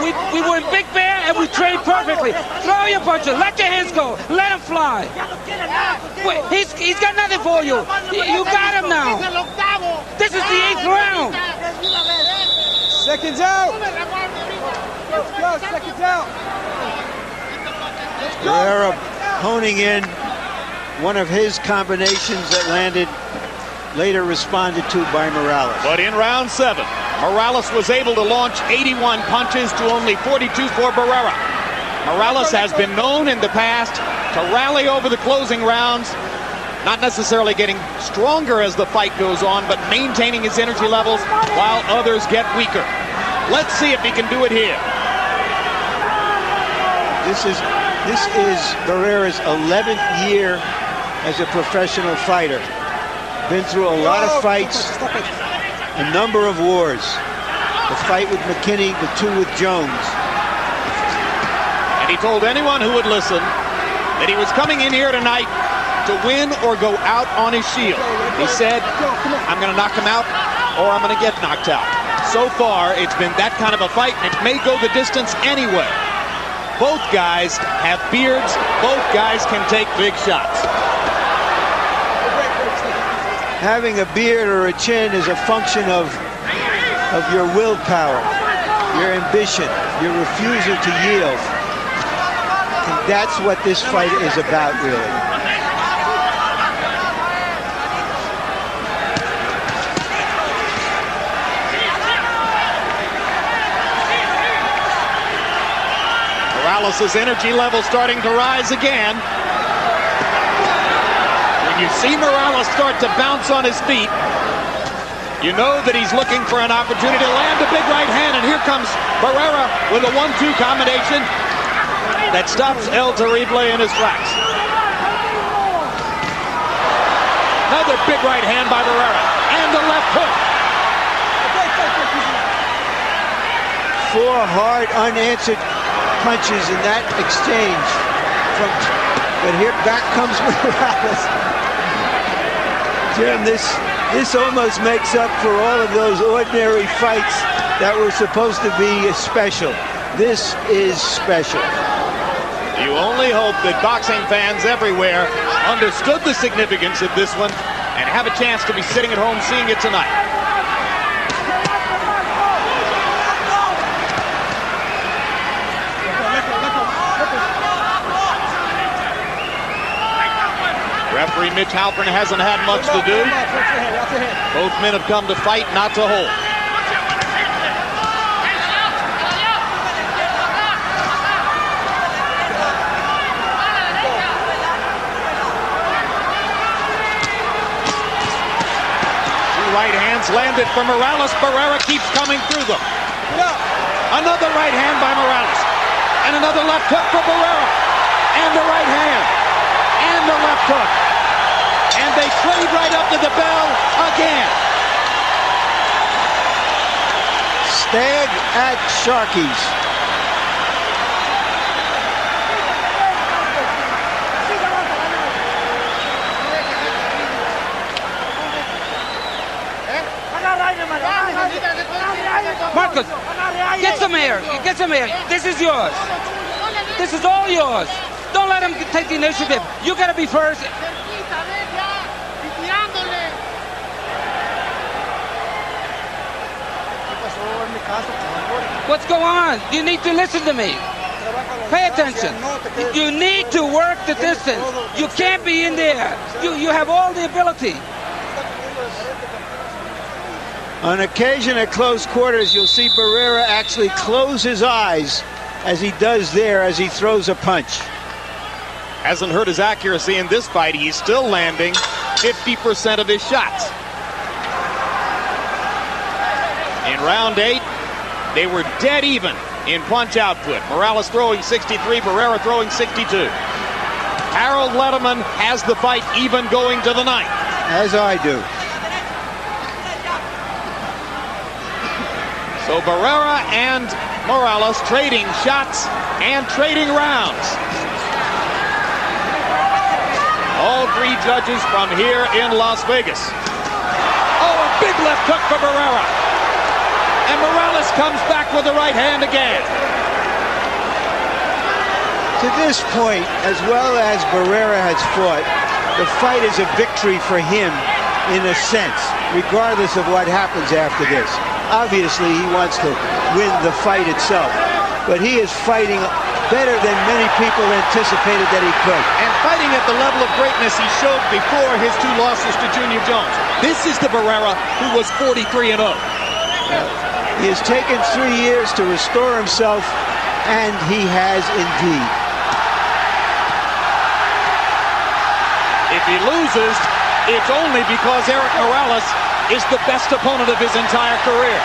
Speaker 8: We were in Big Bear and we trained perfectly. Throw your punches. Let your hands go. Let them fly. Wait, he's got nothing for you. You got him now. This is the 8th round.
Speaker 7: Seconds out. Let's go. Seconds out.
Speaker 4: Barrera honing in one of his combinations that landed, later responded to by Morales.
Speaker 1: But in round 7, Morales was able to launch 81 punches to only 42 for Barrera. Morales has been known in the past to rally over the closing rounds, not necessarily getting stronger as the fight goes on, but maintaining his energy levels while others get weaker. Let's see if he can do it here.
Speaker 4: This is Barrera's 11th year as a professional fighter. Been through a lot of fights, a number of wars. The fight with McKinney, the 2 with Jones.
Speaker 1: And he told anyone who would listen that he was coming in here tonight to win or go out on his shield. He said, I'm going to knock him out or I'm going to get knocked out. So far, it's been that kind of a fight, and it may go the distance anyway. Both guys have beards. Both guys can take big shots.
Speaker 4: Having a beard or a chin is a function of your willpower, your ambition, your refusal to yield. And that's what this fight is about, really.
Speaker 1: Morales' energy level starting to rise again. When you see Morales start to bounce on his feet, you know that he's looking for an opportunity to land a big right hand, and here comes Barrera with a 1-2 combination that stops El Terrible in his tracks. Another big right hand by Barrera, and a left hook.
Speaker 4: 4 hard, unanswered punches in that exchange. But here back comes Morales. Jim, this almost makes up for all of those ordinary fights that were supposed to be special. This is special.
Speaker 1: You only hope that boxing fans everywhere understood the significance of this one and have a chance to be sitting at home seeing it tonight. Referee Mitch Halpern hasn't had much to do. Both men have come to fight, not to hold. Two right hands landed for Morales. Barrera keeps coming through them. Another right hand by Morales. And another left hook for Barrera. And the right hand. And the left hook. And they trade right up to the bell again.
Speaker 4: Stag at Sharky's.
Speaker 8: Marcos, get some air. Get some air. This is yours. This is all yours. Don't let him take the initiative. You got to be first. What's going on? You need to listen to me. Pay attention. You need to work the distance. You can't be in there. You have all the ability.
Speaker 4: On occasion at close quarters, you'll see Barrera actually close his eyes as he does there as he throws a punch.
Speaker 1: Hasn't hurt his accuracy in this fight. He's still landing 50% of his shots. In round 8, they were dead even in punch output. Morales throwing 63, Barrera throwing 62. Harold Letterman has the fight even going to the 9th.
Speaker 4: As I do.
Speaker 1: So Barrera and Morales trading shots and trading rounds. All 3 judges from here in Las Vegas. Oh, a big left hook for Barrera. And Morales comes back with the right hand again.
Speaker 4: To this point, as well as Barrera has fought, the fight is a victory for him in a sense, regardless of what happens after this. Obviously, he wants to win the fight itself, but he is fighting better than many people anticipated that he could.
Speaker 1: And fighting at the level of greatness he showed before his 2 losses to Junior Jones. This is the Barrera who was 43-0.
Speaker 4: He has taken 3 years to restore himself, and he has indeed.
Speaker 1: If he loses, it's only because Érik Morales is the best opponent of his entire career.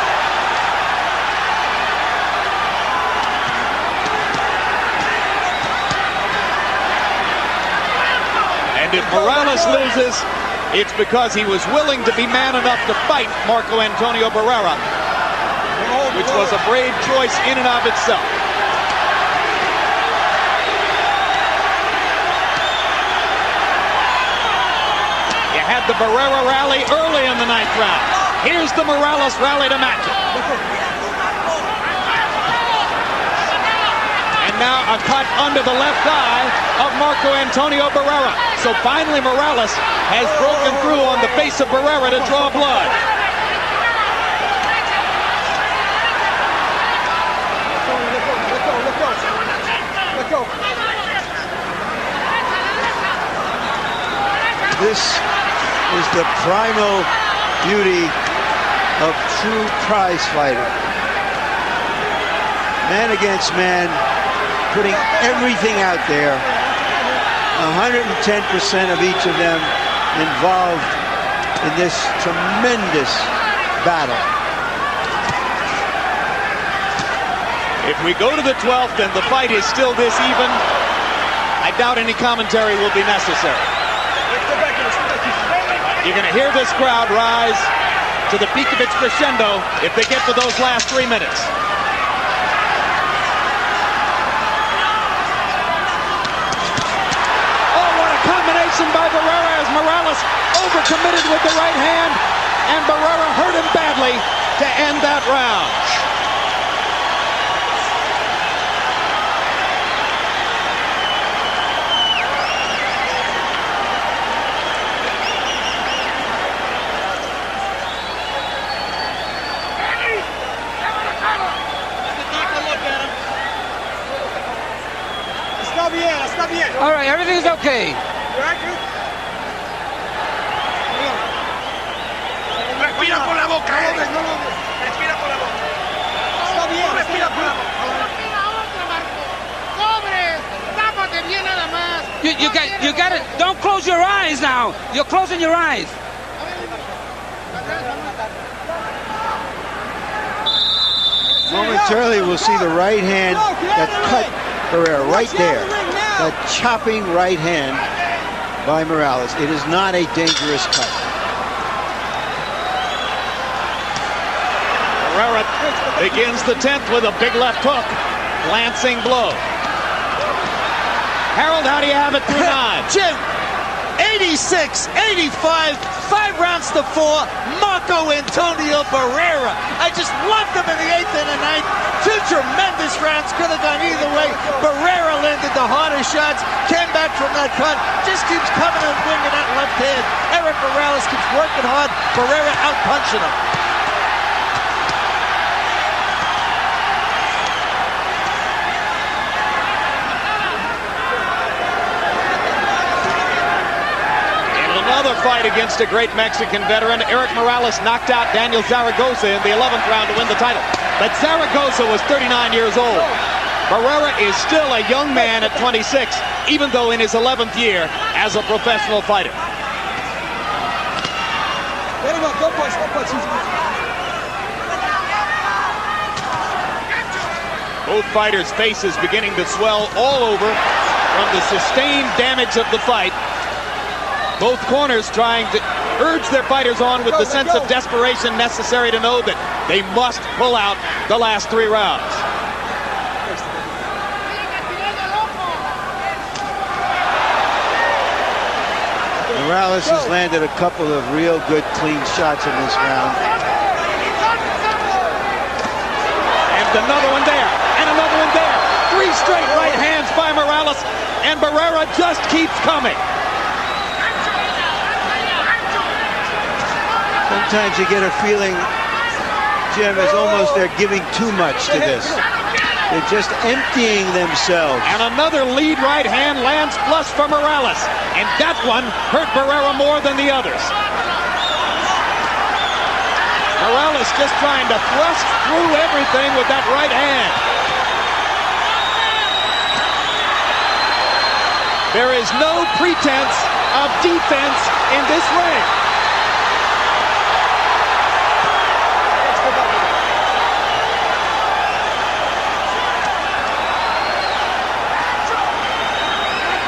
Speaker 1: And if Morales loses, it's because he was willing to be man enough to fight Marco Antonio Barrera, which was a brave choice in and of itself. You had the Barrera rally early in the 9th round. Here's the Morales rally to match it. And now a cut under the left eye of Marco Antonio Barrera. So finally Morales has broken through on the face of Barrera to draw blood.
Speaker 4: This is the primal beauty of true prize fighter. Man against man, putting everything out there. 110% of each of them involved in this tremendous battle.
Speaker 1: If we go to the 12th and the fight is still this even, I doubt any commentary will be necessary. You're going to hear this crowd rise to the peak of its crescendo if they get to those last 3 minutes. Oh, what a combination by Barrera as Morales overcommitted with the right hand, and Barrera hurt him badly to end that round.
Speaker 8: All right, everything's okay.
Speaker 9: Respira por la boca, Érik. Respira por la boca. Está bien, respira por la boca. Tápate bien nada más.
Speaker 8: You got it. Don't close your eyes now. You're closing your eyes.
Speaker 4: Momentarily, we'll see the right hand that cut Barrera right there. That chopping right hand by Morales. It is not a dangerous cut.
Speaker 1: Barrera begins the 10th with a big left hook. Lancing blow. Harold, how do you have it through 9?
Speaker 5: Jim, 86, 85, 5 rounds to 4. Marco Antonio Barrera. I just loved him in the 8th and the 9th. 2 tremendous rounds, could have gone either way. Barrera landed the hardest shots, came back from that cut, just keeps coming and winging that left hand. Érik Morales keeps working hard. Barrera out-punching him.
Speaker 1: Another fight against a great Mexican veteran. Érik Morales knocked out Daniel Zaragoza in the 11th round to win the title. But Zaragoza was 39 years old. Barrera is still a young man at 26, even though in his 11th year as a professional fighter. Both fighters' faces beginning to swell all over from the sustained damage of the fight. Both corners trying to urge their fighters on with the sense of desperation necessary to know that they must pull out the last 3 rounds.
Speaker 4: Morales has landed a couple of real good clean shots in this round.
Speaker 1: And another one there, and another one there. 3 straight right hands by Morales, and Barrera just keeps coming.
Speaker 4: Sometimes you get a feeling, Jim, it's almost they're giving too much to this. They're just emptying themselves.
Speaker 1: And another lead right hand lands flush for Morales. And that one hurt Barrera more than the others. Morales just trying to thrust through everything with that right hand. There is no pretense of defense in this ring.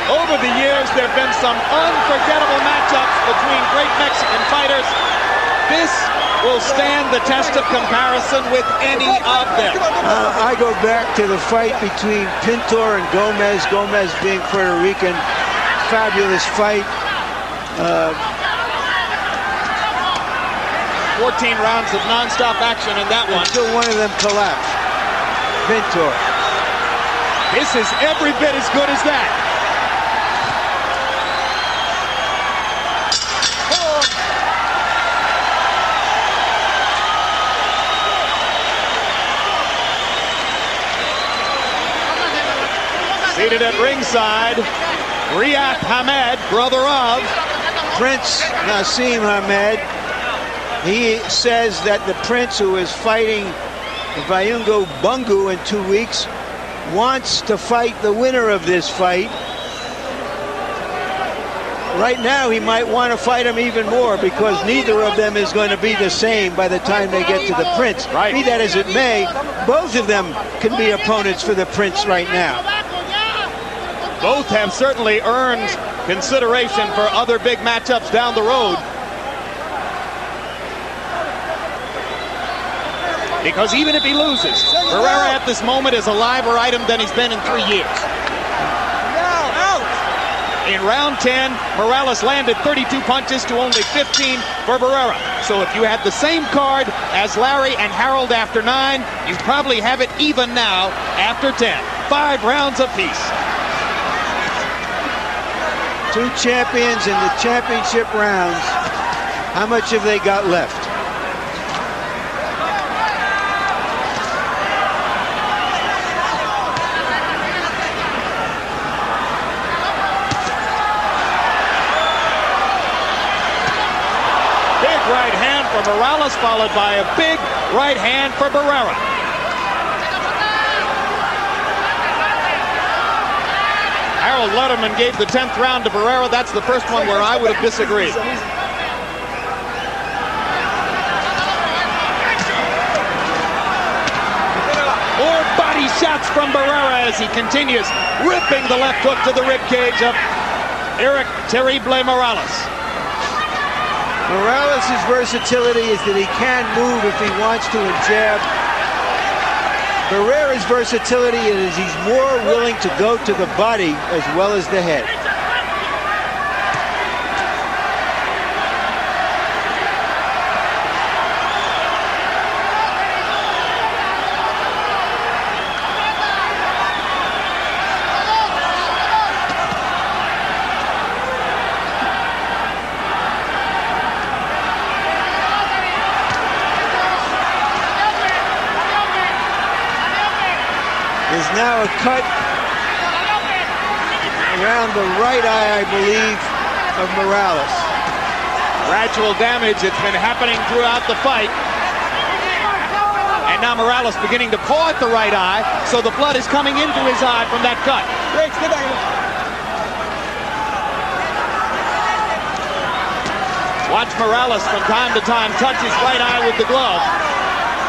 Speaker 1: Over the years, there have been some unforgettable matchups between great Mexican fighters. This will stand the test of comparison with any of them.
Speaker 4: I go back to the fight between Pintor and Gomez. Gomez being Puerto Rican. Fabulous fight.
Speaker 1: 14 rounds of non-stop action in that one.
Speaker 4: Until one of them collapsed. Pintor.
Speaker 1: This is every bit as good as that. Seated at ringside, Riyad Hamed, brother of
Speaker 4: Prince Nassim Hamed. He says that the Prince, who is fighting Vayungo Bungu in 2 weeks, wants to fight the winner of this fight. Right now, he might want to fight him even more because neither of them is going to be the same by the time they get to the Prince.
Speaker 1: Right.
Speaker 4: Be that as it may, both of them can be opponents for the Prince right now.
Speaker 1: Both have certainly earned consideration for other big matchups down the road. Because even if he loses, Barrera at this moment is a liver item than he's been in 3 years. In round 10, Morales landed 32 punches to only 15 for Barrera. So if you had the same card as Larry and Harold after 9, you probably have it even now after 10. 5 rounds apiece.
Speaker 4: 2 champions in the championship rounds. How much have they got left?
Speaker 1: Right hand for Morales, followed by a big right hand for Barrera. Harold Letterman gave the 10th round to Barrera. That's the first one where I would have disagreed. More body shots from Barrera as he continues ripping the left hook to the ribcage of Érik Terrible Morales.
Speaker 4: Morales' versatility is that he can move if he wants to and jab. Barrera's versatility is he's more willing to go to the body as well as the head. There's now a cut around the right eye, I believe, of Morales.
Speaker 1: Gradual damage. It's been happening throughout the fight. And now Morales beginning to paw at the right eye, so the blood is coming into his eye from that cut. Watch Morales from time to time touch his right eye with the glove.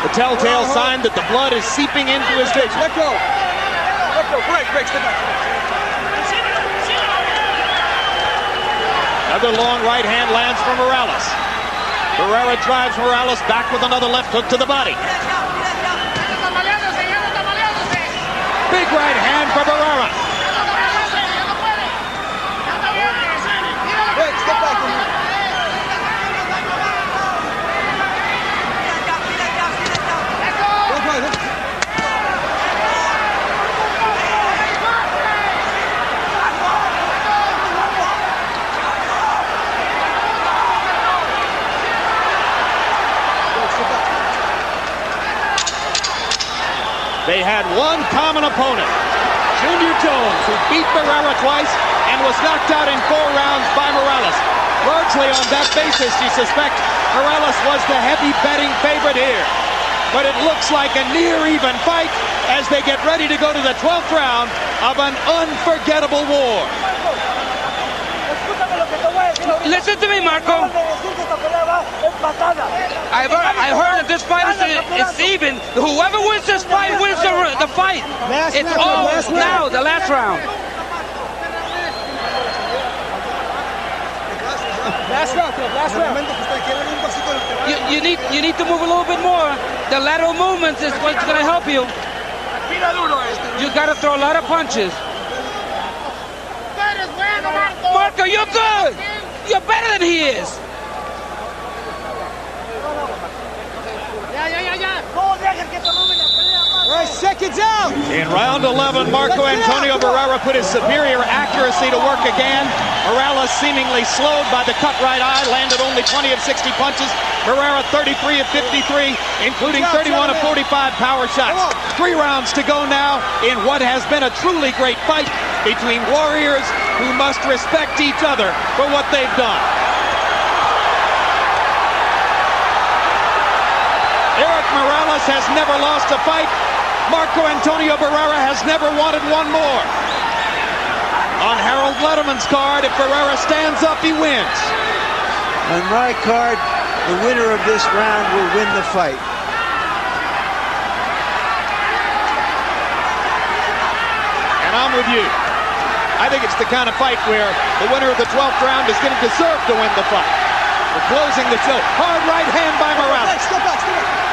Speaker 1: The telltale sign that the blood is seeping into his vision.
Speaker 7: Let go. Let go. Break. Step back.
Speaker 1: Another long right hand lands for Morales. Barrera drives Morales back with another left hook to the body. Big right hand for Barrera.
Speaker 7: Break. Step back.
Speaker 1: They had one common opponent, Junior Jones, who beat Barrera twice and was knocked out in 4 rounds by Morales. Largely on that basis, you suspect Morales was the heavy betting favorite here. But it looks like a near-even fight as they get ready to go to the 12th round of an unforgettable war.
Speaker 8: Listen to me, Marco. I heard that this fight is even. Whoever wins this fight wins the fight. It's all now, the last round.
Speaker 7: Last round.
Speaker 8: You need to move a little bit more. The lateral movements is what's going to help you. You got to throw a lot of punches. Marco, you're good. You're better than he is.
Speaker 7: Right, seconds out.
Speaker 1: In round 11, Marco Antonio Barrera put his superior accuracy to work again. Morales seemingly slowed by the cut right eye, landed only 20 of 60 punches. Barrera 33 of 53, including 31 of 45 power shots. 3 rounds to go now in what has been a truly great fight between warriors who must respect each other for what they've done. Érik Morales has never lost a fight.
Speaker 10: Marco Antonio Barrera has never wanted one more. On Harold Letterman's card, if Barrera stands up, he wins.
Speaker 4: On my card, the winner of this round will win the fight.
Speaker 10: And I'm with you. I think it's the kind of fight where the winner of the 12th round is going to deserve to win the fight. We're closing the show. Hard right hand by Morales.
Speaker 7: Step back, step back.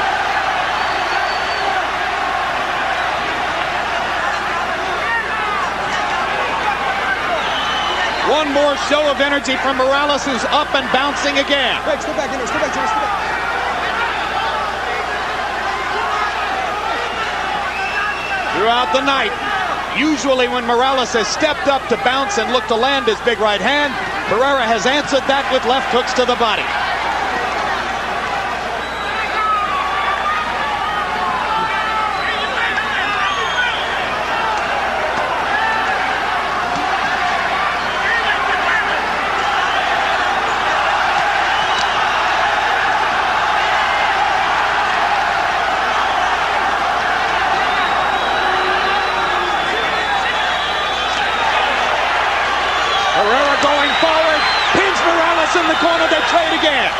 Speaker 10: One more show of energy from Morales, who's up and bouncing again.
Speaker 7: Greg, step back in there, step back, step back.
Speaker 10: Throughout the night, usually when Morales has stepped up to bounce and look to land his big right hand, Barrera has answered that with left hooks to the body. Barrera going forward, pins Morales in the corner, they trade again.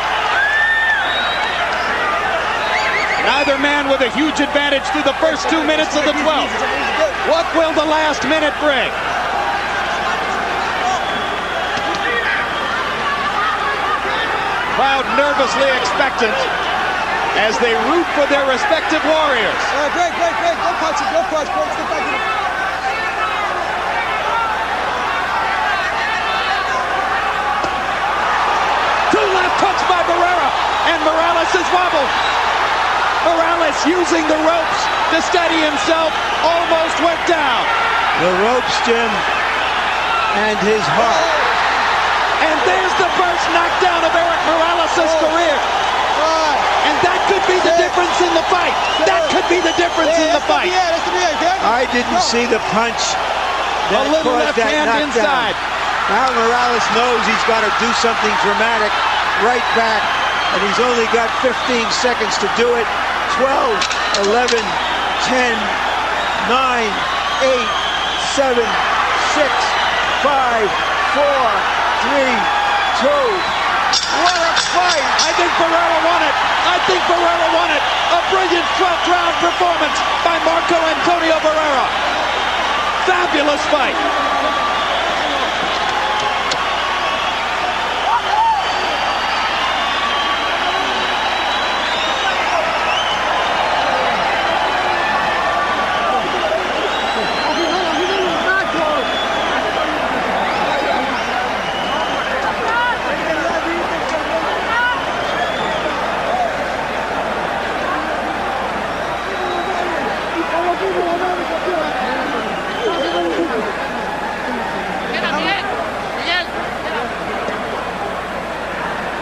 Speaker 10: Neither man with a huge advantage through the first 2 minutes of the 12th. What will the last minute bring? Crowd nervously expectant as they root for their respective warriors.
Speaker 7: Greg, don't punch it, don't punch, Greg, step back in there.
Speaker 10: Hooks by Barrera, and Morales is wobbled. Morales using the ropes to steady himself, almost went down.
Speaker 4: The ropes, Jim, and his heart.
Speaker 10: And there's the first knockdown of Érik Morales' career. And that could be the difference in the fight. That could be the difference in the fight.
Speaker 4: I didn't see the punch that
Speaker 10: a little
Speaker 4: caused
Speaker 10: left
Speaker 4: that
Speaker 10: hand
Speaker 4: knockdown.
Speaker 10: inside.
Speaker 4: Now Morales knows he's got to do something dramatic right back, and he's only got 15 seconds to do it. 12, 11, 10, 9, 8, 7, 6, 5, 4, 3, 2. What a fight!
Speaker 10: I think Barrera won it. I think Barrera won it. A brilliant 12th round performance by Marco Antonio Barrera. Fabulous fight.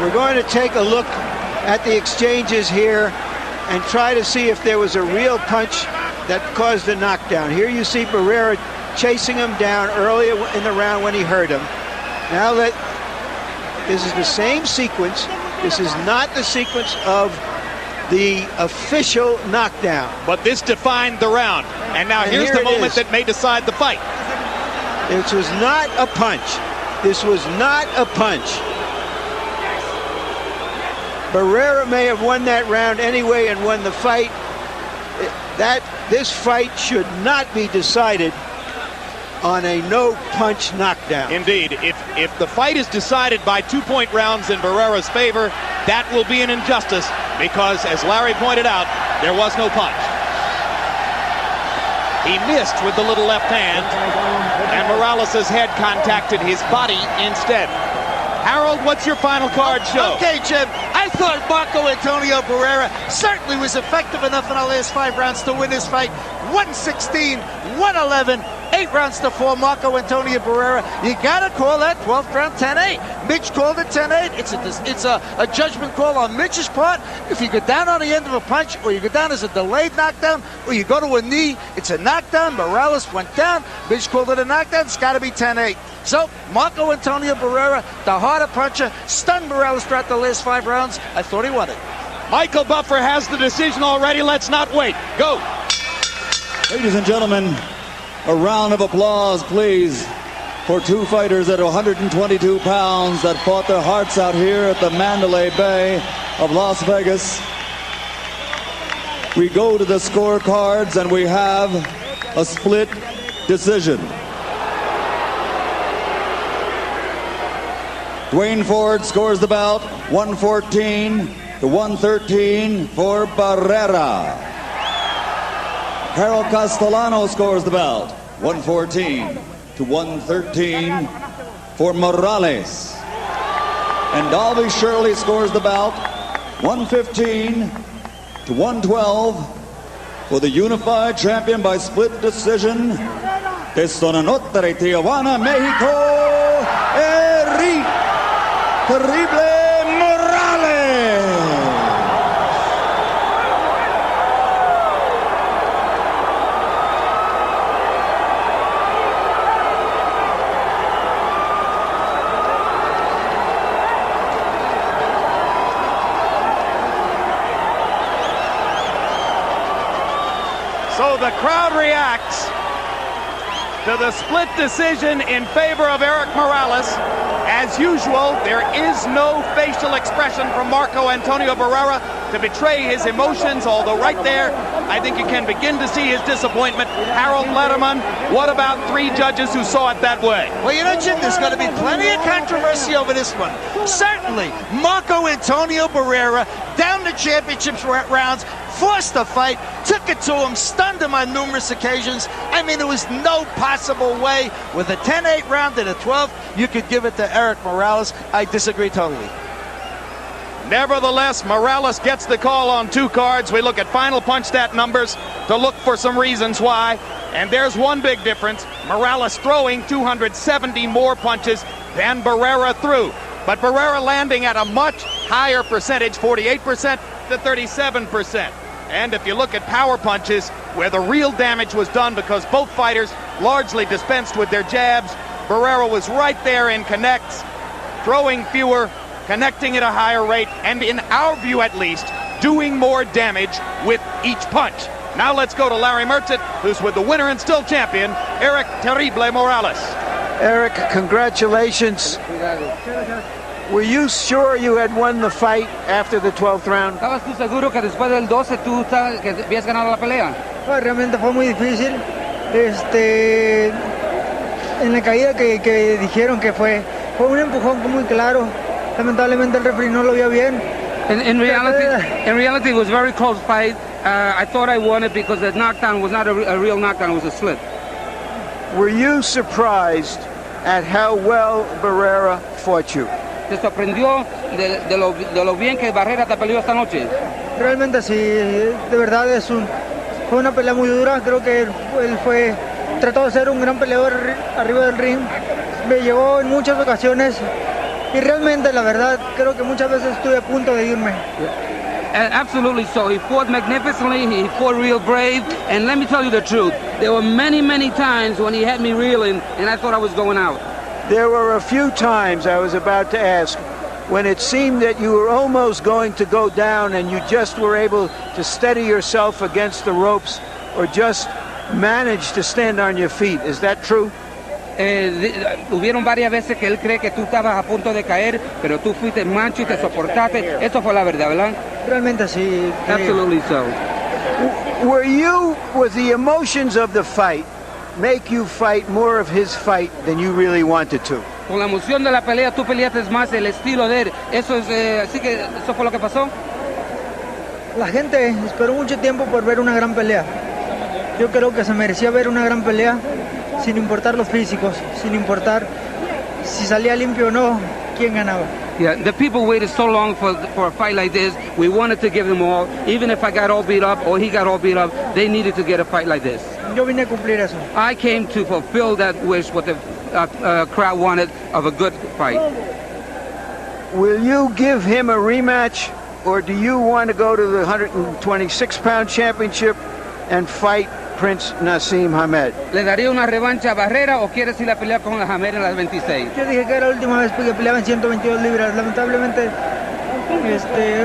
Speaker 4: We're going to take a look at the exchanges here and try to see if there was a real punch that caused the knockdown. Here you see Barrera chasing him down earlier in the round when he hurt him. Now this is the same sequence. This is not the sequence of the official knockdown.
Speaker 10: But this defined the round. And now here's the moment that may decide the fight.
Speaker 4: This was not a punch. This was not a punch. Barrera may have won that round anyway and won the fight. This fight should not be decided on a no-punch knockdown.
Speaker 10: Indeed, if the fight is decided by 2-point rounds in Barrera's favor, that will be an injustice because, as Larry pointed out, there was no punch. He missed with the little left hand, and Morales' head contacted his body instead. Harold, what's your final card show?
Speaker 5: Okay, Jim. I thought Marco Antonio Barrera certainly was effective enough in the last 5 rounds to win this fight. 116, 111, 8 rounds to 4. Marco Antonio Barrera. You got to call that 12th round 10-8. Mitch called it 10-8. It's a judgment call on Mitch's part. If you go down on the end of a punch, or you go down as a delayed knockdown, or you go to a knee, it's a knockdown. Morales went down. Mitch called it a knockdown. It's got to be 10-8. So, Marco Antonio Barrera, the harder puncher, stunned Morales throughout the last 5 rounds. I thought he won it.
Speaker 10: Michael Buffer has the decision already. Let's not wait. Go.
Speaker 6: Ladies and gentlemen, a round of applause, please, for two fighters at 122 pounds that fought their hearts out here at the Mandalay Bay of Las Vegas. We go to the scorecards and we have a split decision. Dwayne Ford scores the bout 114 to 113 for Barrera. Harold Castellano scores the bout 114 to 113 for Morales. And Dalby Shirley scores the bout 115 to 112 for the unified champion by split decision, desde Notre, Tijuana, Mexico, Érik Terrible Morales.
Speaker 1: So the crowd reacts to the split decision in favor of Érik Morales. As usual, there is no facial expression from Marco Antonio Barrera to betray his emotions, although right there, I think you can begin to see his disappointment. Harold Letterman, what about three judges who saw it that way?
Speaker 5: Well, you know, Jim, there's going to be plenty of controversy over this one. Certainly, Marco Antonio Barrera, down the championships rounds, forced the fight, took it to him, stunned him on numerous occasions. I mean, there was no possible way with a 10-8 round and a 12, you could give it to Érik Morales. I disagree totally.
Speaker 1: Nevertheless, Morales gets the call on two cards. We look at final punch stat numbers to look for some reasons why. And there's one big difference. Morales throwing 270 more punches than Barrera threw. But Barrera landing at a much higher percentage, 48% to 37%. And if you look at power punches, where the real damage was done because both fighters largely dispensed with their jabs, Barrera was right there in connects, throwing fewer, connecting at a higher rate, and in our view at least, doing more damage with each punch. Now let's go to Larry Merchant, who's with the winner and still champion, Érik Terrible Morales.
Speaker 4: Érik, congratulations. Were you sure you had won the fight after the 12th round?
Speaker 8: ¿Estabas tú seguro que después del 12 tú que habías ganado la pelea?
Speaker 11: Pues realmente fue muy difícil. En la caída que dijeron que fue un empujón muy claro. Lamentablemente el referee no lo vio bien.
Speaker 8: In reality, it was a very close fight. I thought I won it because the knockdown was not a real knockdown, it was a slip.
Speaker 4: Were you surprised at how well Barrera fought you?
Speaker 8: ¿Te sorprendió de lo bien que Barrera te peleó esta noche?
Speaker 11: Realmente sí, de verdad fue una pelea muy dura. Creo que él trató de ser un gran peleador arriba del ring. Me llevó en muchas ocasiones y realmente, la verdad, creo que muchas veces estuve a punto de irme.
Speaker 8: Absolutely so. He fought magnificently, he fought real brave, and let me tell you the truth, there were many, many times when he had me reeling and I thought I was going out.
Speaker 4: There were a few times, I was about to ask, when it seemed that you were almost going to go down and you just were able to steady yourself against the ropes or just manage to stand on your feet. Is that true?
Speaker 8: Hubieron varias veces que él cree que tú estabas a punto de caer, pero tú fuiste macho y te soportaste. Eso fue la verdad, ¿verdad?
Speaker 11: Realmente sí.
Speaker 8: Absolutely so.
Speaker 4: Was the emotions of the fight make you fight more of his fight than you really wanted to?
Speaker 8: Con la emoción de la pelea, tú peleaste más el estilo de él. Así que eso fue lo que pasó.
Speaker 11: La gente esperó mucho tiempo por ver una gran pelea. Yo creo que se merecía ver una gran pelea, sin importar los físicos, sin importar si salía limpio o no, quién ganaba.
Speaker 8: Yeah, the people waited so long for a fight like this. We wanted to give them all. Even if I got all beat up or he got all beat up, they needed to get a fight like this.
Speaker 11: Yo vine a cumplir eso.
Speaker 8: I came to fulfill that wish, what the crowd wanted, of a good fight.
Speaker 4: Will you give him a rematch, or do you want to go to the 126-pound championship and fight Prince Naseem Hamed?
Speaker 8: ¿Le daría una revancha a Barrera o quieres ir a pelear con Hamed en las 26?
Speaker 11: Yo dije que era la última vez que peleaba en 122 libras. Lamentablemente,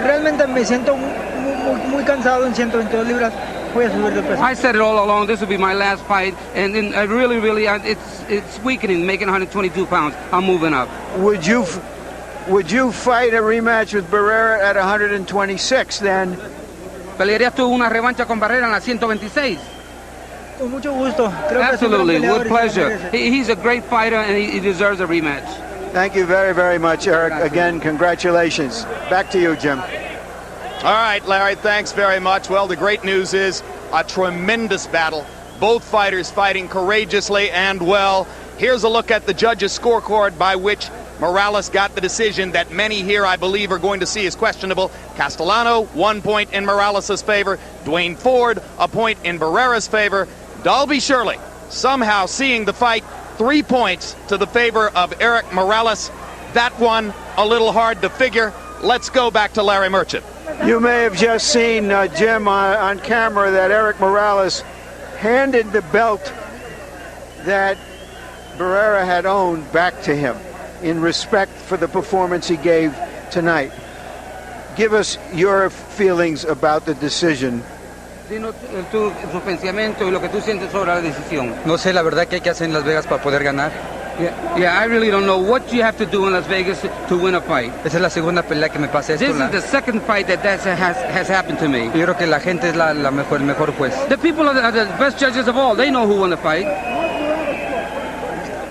Speaker 11: realmente me siento muy cansado en 122 libras. voy a subir de peso.
Speaker 8: I said it all along. This will be my last fight, and then it's weakening, making 122 pounds. I'm moving up.
Speaker 4: Would you fight a rematch with Barrera at 126 then?
Speaker 8: ¿Pelearías tú una revancha con Barrera en la 126?
Speaker 11: Con mucho gusto. Creo
Speaker 8: Absolutely,
Speaker 11: que es un gran
Speaker 8: with
Speaker 11: peleador y se lo
Speaker 8: pleasure.
Speaker 11: merece.
Speaker 8: He's a great fighter, and he deserves a rematch.
Speaker 4: Thank you very, very much, Eric. Again, congratulations. Back to you, Jim.
Speaker 1: All right, Larry, thanks very much. Well, the great news is a tremendous battle. Both fighters fighting courageously and well. Here's a look at the judges' scorecard by which Morales got the decision that many here, I believe, are going to see as questionable. Castellano, 1 point in Morales' favor. Dwayne Ford, a point in Barrera's favor. Dalby Shirley, somehow seeing the fight 3 points to the favor of Érik Morales. That one, a little hard to figure. Let's go back to Larry Merchant.
Speaker 4: You may have just seen, Jim, on camera that Érik Morales handed the belt that Barrera had owned back to him in respect for the performance he gave tonight. Give us your feelings about the decision.
Speaker 8: Dinos tu pensamiento y lo que tú sientes sobre la decisión.
Speaker 12: No sé la verdad que hay que hacer en Las Vegas para poder ganar.
Speaker 8: Yeah, I really don't know what you have to do in Las Vegas to win a fight.
Speaker 12: Esa es la segunda pelea que me pasa esto.
Speaker 8: This is the second fight that has happened to me.
Speaker 12: Yo creo que la gente es el mejor juez.
Speaker 8: The people are the best judges of all. They know who won the fight.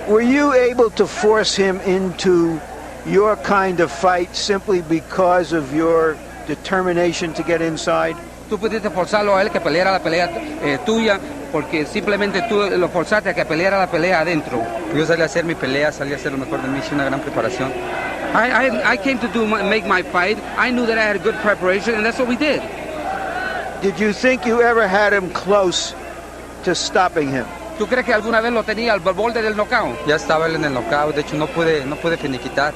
Speaker 4: Were you able to force him into your kind of fight simply because of your determination to get inside?
Speaker 8: Tú pudiste forzarlo a él que peleara la pelea tuya porque simplemente tú lo forzaste a que peleara la pelea adentro.
Speaker 12: Yo salí a hacer mi pelea, salí a hacer lo mejor de mí, hice una gran preparación.
Speaker 8: I came to make my fight. I knew that I had good preparation, and that's what we did.
Speaker 4: Did you think you ever had him close to stopping him?
Speaker 8: ¿Tú crees que alguna vez lo tenía al borde del knockout?
Speaker 12: Ya estaba él en el knockout, de hecho no pude finiquitar.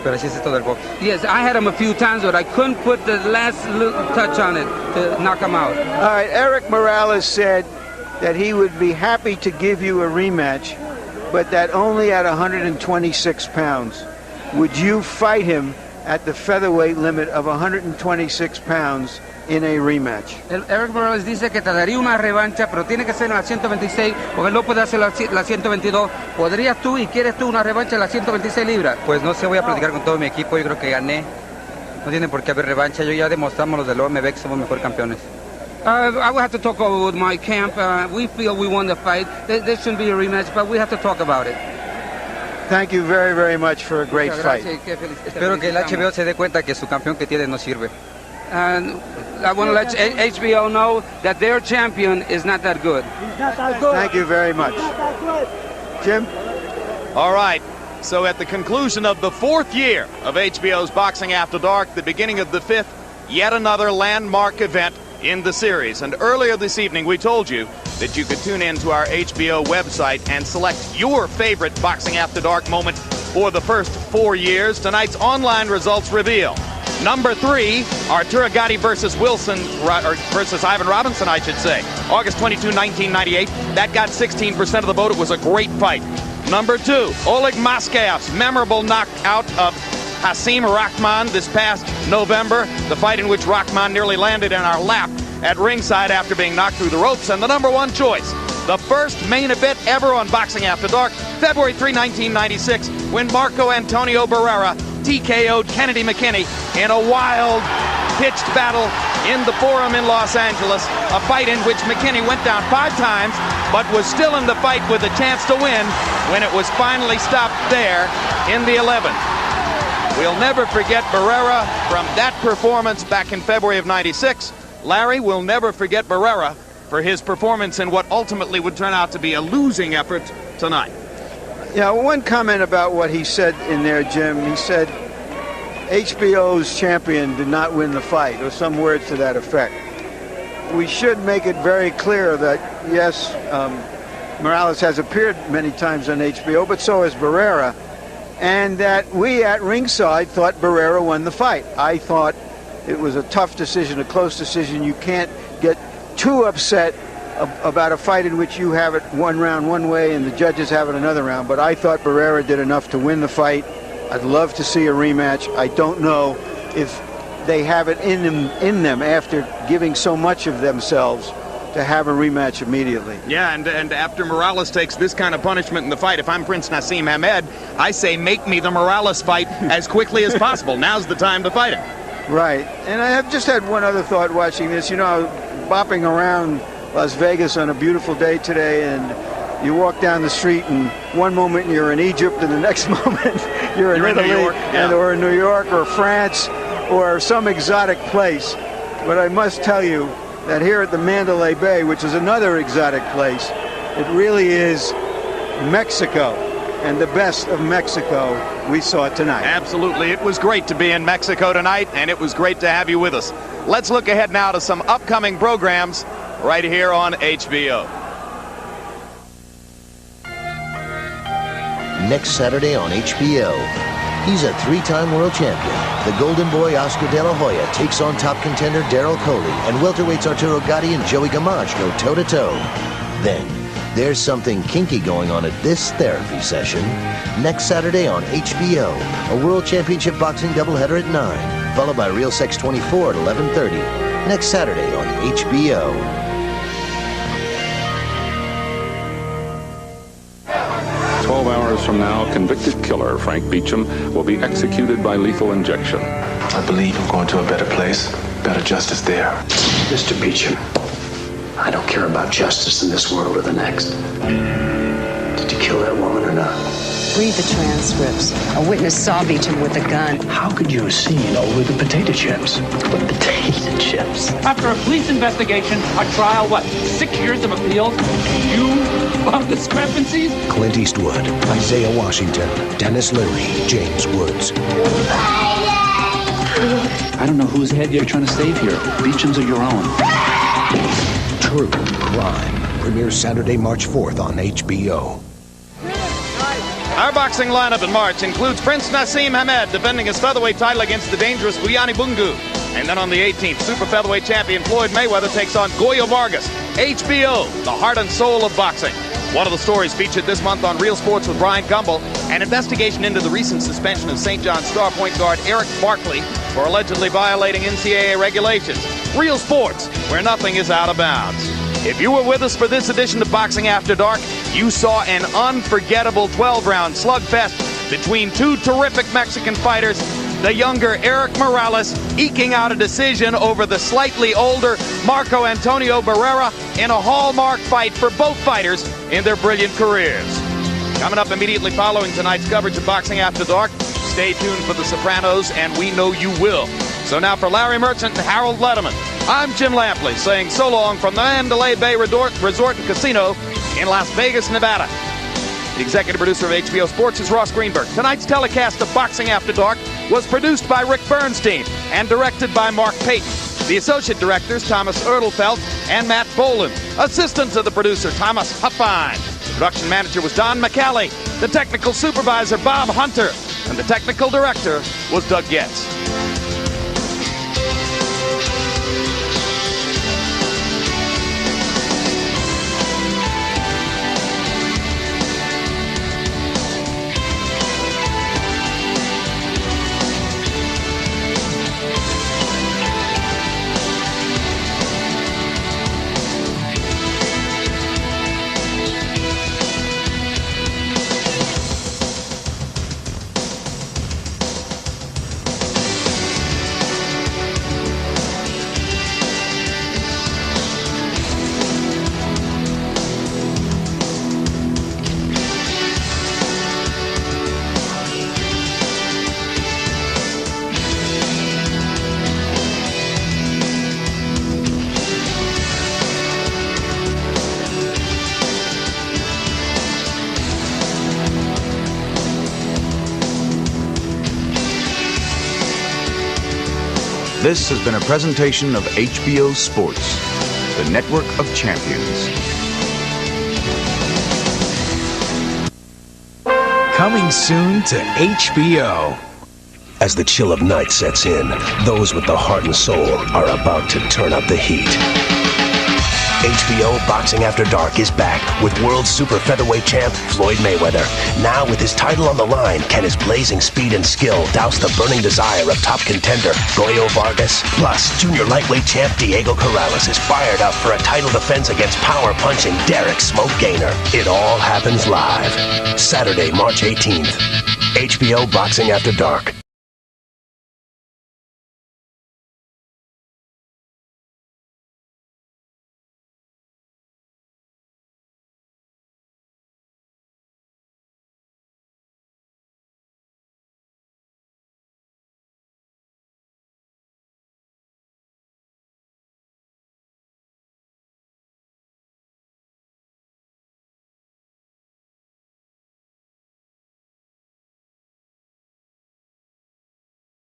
Speaker 12: Pero así es esto del box.
Speaker 8: Yes, I had him a few times, but I couldn't put the last little touch on it to knock him out.
Speaker 4: All right, Érik Morales said that he would be happy to give you a rematch, but that only at 126 pounds. Would you fight him at the featherweight limit of 126 pounds in a rematch?
Speaker 8: Érik Morales dice que te daría una revancha, pero tiene que ser en la 126, porque él no puede hacer la 122. ¿Podrías tú y quieres tú una revancha en la 126 libras?
Speaker 12: Pues no sé, voy a platicar con todo mi equipo, yo creo que gané. No tiene por qué haber revancha, yo ya demostramos los del OMB que somos mejor campeones.
Speaker 8: I will have to talk over with my camp. We feel we won the fight. There shouldn't be a rematch, but we have to talk about it.
Speaker 4: Thank you very, very much for a great fight.
Speaker 12: Espero que el HBO se dé cuenta que su campeón que tiene no sirve.
Speaker 8: And I want to let HBO know that their champion is not that good.
Speaker 4: Thank you very much. Jim?
Speaker 1: All right. So at the conclusion of the 4th year of HBO's Boxing After Dark, the beginning of the 5th, yet another landmark event in the series. And earlier this evening, we told you that you could tune in to our HBO website and select your favorite Boxing After Dark moment for the first 4 years. Tonight's online results reveal. Number 3, Arturo Gatti versus Ivan Robinson, I should say. August 22, 1998. That got 16% of the vote. It was a great fight. Number 2, Oleg Maskayev's memorable knockout of Hasim Rahman this past November. The fight in which Rahman nearly landed in our lap at ringside after being knocked through the ropes. And the number 1 choice, the first main event ever on Boxing After Dark, February 3, 1996, when Marco Antonio Barrera TKO'd Kennedy McKinney in a wild pitched battle in the Forum in Los Angeles, a fight in which McKinney went down 5 times, but was still in the fight with a chance to win when it was finally stopped there in the 11th. We'll never forget Barrera from that performance back in February of '96. Larry will never forget Barrera for his performance in what ultimately would turn out to be a losing effort tonight.
Speaker 4: Yeah, one comment about what he said in there, Jim. He said HBO's champion did not win the fight, or some words to that effect. We should make it very clear that, yes, Morales has appeared many times on HBO, but so has Barrera, and that we at ringside thought Barrera won the fight. I thought it was a tough decision, a close decision. You can't get too upset about a fight in which you have it one round one way and the judges have it another round, but I thought Barrera did enough to win the fight. I'd love to see a rematch. I don't know if they have it in them after giving so much of themselves to have a rematch immediately.
Speaker 1: Yeah, and after Morales takes this kind of punishment in the fight, if I'm Prince Naseem Hamed, I say make me the Morales fight as quickly as possible. Now's the time to fight him.
Speaker 4: Right. And I have just had one other thought watching this. You know, I was bopping around Las Vegas on a beautiful day today, and you walk down the street, and one moment you're in Egypt, and the next moment you're in Italy,
Speaker 1: New York, yeah.
Speaker 4: or in New York, or France, or some exotic place. But I must tell you that here at the Mandalay Bay, which is another exotic place, it really is Mexico, and the best of Mexico we saw tonight.
Speaker 1: Absolutely. It was great to be in Mexico tonight, and it was great to have you with us. Let's look ahead now to some upcoming programs right here on HBO.
Speaker 13: Next Saturday on HBO, he's a three-time world champion. The Golden Boy Oscar De La Hoya takes on top contender Daryl Coley, and welterweights Arturo Gatti and Joey Gamache go toe-to-toe. Then, there's something kinky going on at this therapy session. Next Saturday on HBO, a World Championship Boxing doubleheader at 9, followed by Real Sex 24 at 11:30. Next Saturday on HBO.
Speaker 14: 12 hours from now, convicted killer Frank Beecham will be executed by lethal injection.
Speaker 15: I believe I'm going to a better place, better justice there.
Speaker 16: Mr. Beecham, I don't care about justice in this world or the next. Did you kill that woman or not?
Speaker 17: Read the transcripts. A witness saw Beecham with a gun.
Speaker 16: How could you have seen over the potato chips? What potato chips?
Speaker 8: After a police investigation, a trial, 6 years of appeals? You found discrepancies?
Speaker 18: Clint Eastwood, Isaiah Washington, Dennis Leary, James Woods.
Speaker 16: I don't know whose head you're trying to save here. Beecham's or your own.
Speaker 18: True Crime premieres Saturday, March 4th on HBO.
Speaker 1: Our boxing lineup in March includes Prince Naseem Hamed defending his featherweight title against the dangerous Buyani Bungu. And then on the 18th, super featherweight champion Floyd Mayweather takes on Goyo Vargas. HBO, the heart and soul of boxing. One of the stories featured this month on Real Sports with Brian Gumbel, an investigation into the recent suspension of St. John's star point guard Eric Barkley for allegedly violating NCAA regulations. Real Sports, where nothing is out of bounds. If you were with us for this edition of Boxing After Dark, you saw an unforgettable 12-round slugfest between two terrific Mexican fighters. The younger Érik Morales eking out a decision over the slightly older Marco Antonio Barrera in a hallmark fight for both fighters in their brilliant careers. Coming up immediately following tonight's coverage of Boxing After Dark, stay tuned for The Sopranos, and we know you will. So now for Larry Merchant and Harold Letterman, I'm Jim Lampley saying so long from the Mandalay Bay Resort and Casino in Las Vegas, Nevada. The executive producer of HBO Sports is Ross Greenberg. Tonight's telecast of Boxing After Dark was produced by Rick Bernstein and directed by Mark Payton. The associate directors, Thomas Erdelfelt and Matt Boland. Assistant to the producer, Thomas Huffine. Production manager was Don McCallie. The technical supervisor, Bob Hunter. And the technical director was Doug Getz.
Speaker 19: This has been a presentation of HBO Sports, the network of champions.
Speaker 18: Coming soon to HBO. As the chill of night sets in, those with the heart and soul are about to turn up the heat. HBO Boxing After Dark is back with world super featherweight champ Floyd Mayweather. Now with his title on the line, can his blazing speed and skill douse the burning desire of top contender Goyo Vargas? Plus, junior lightweight champ Diego Corrales is fired up for a title defense against power-punching Derek Smoke Gaynor. It all happens live. Saturday, March 18th. HBO Boxing After Dark.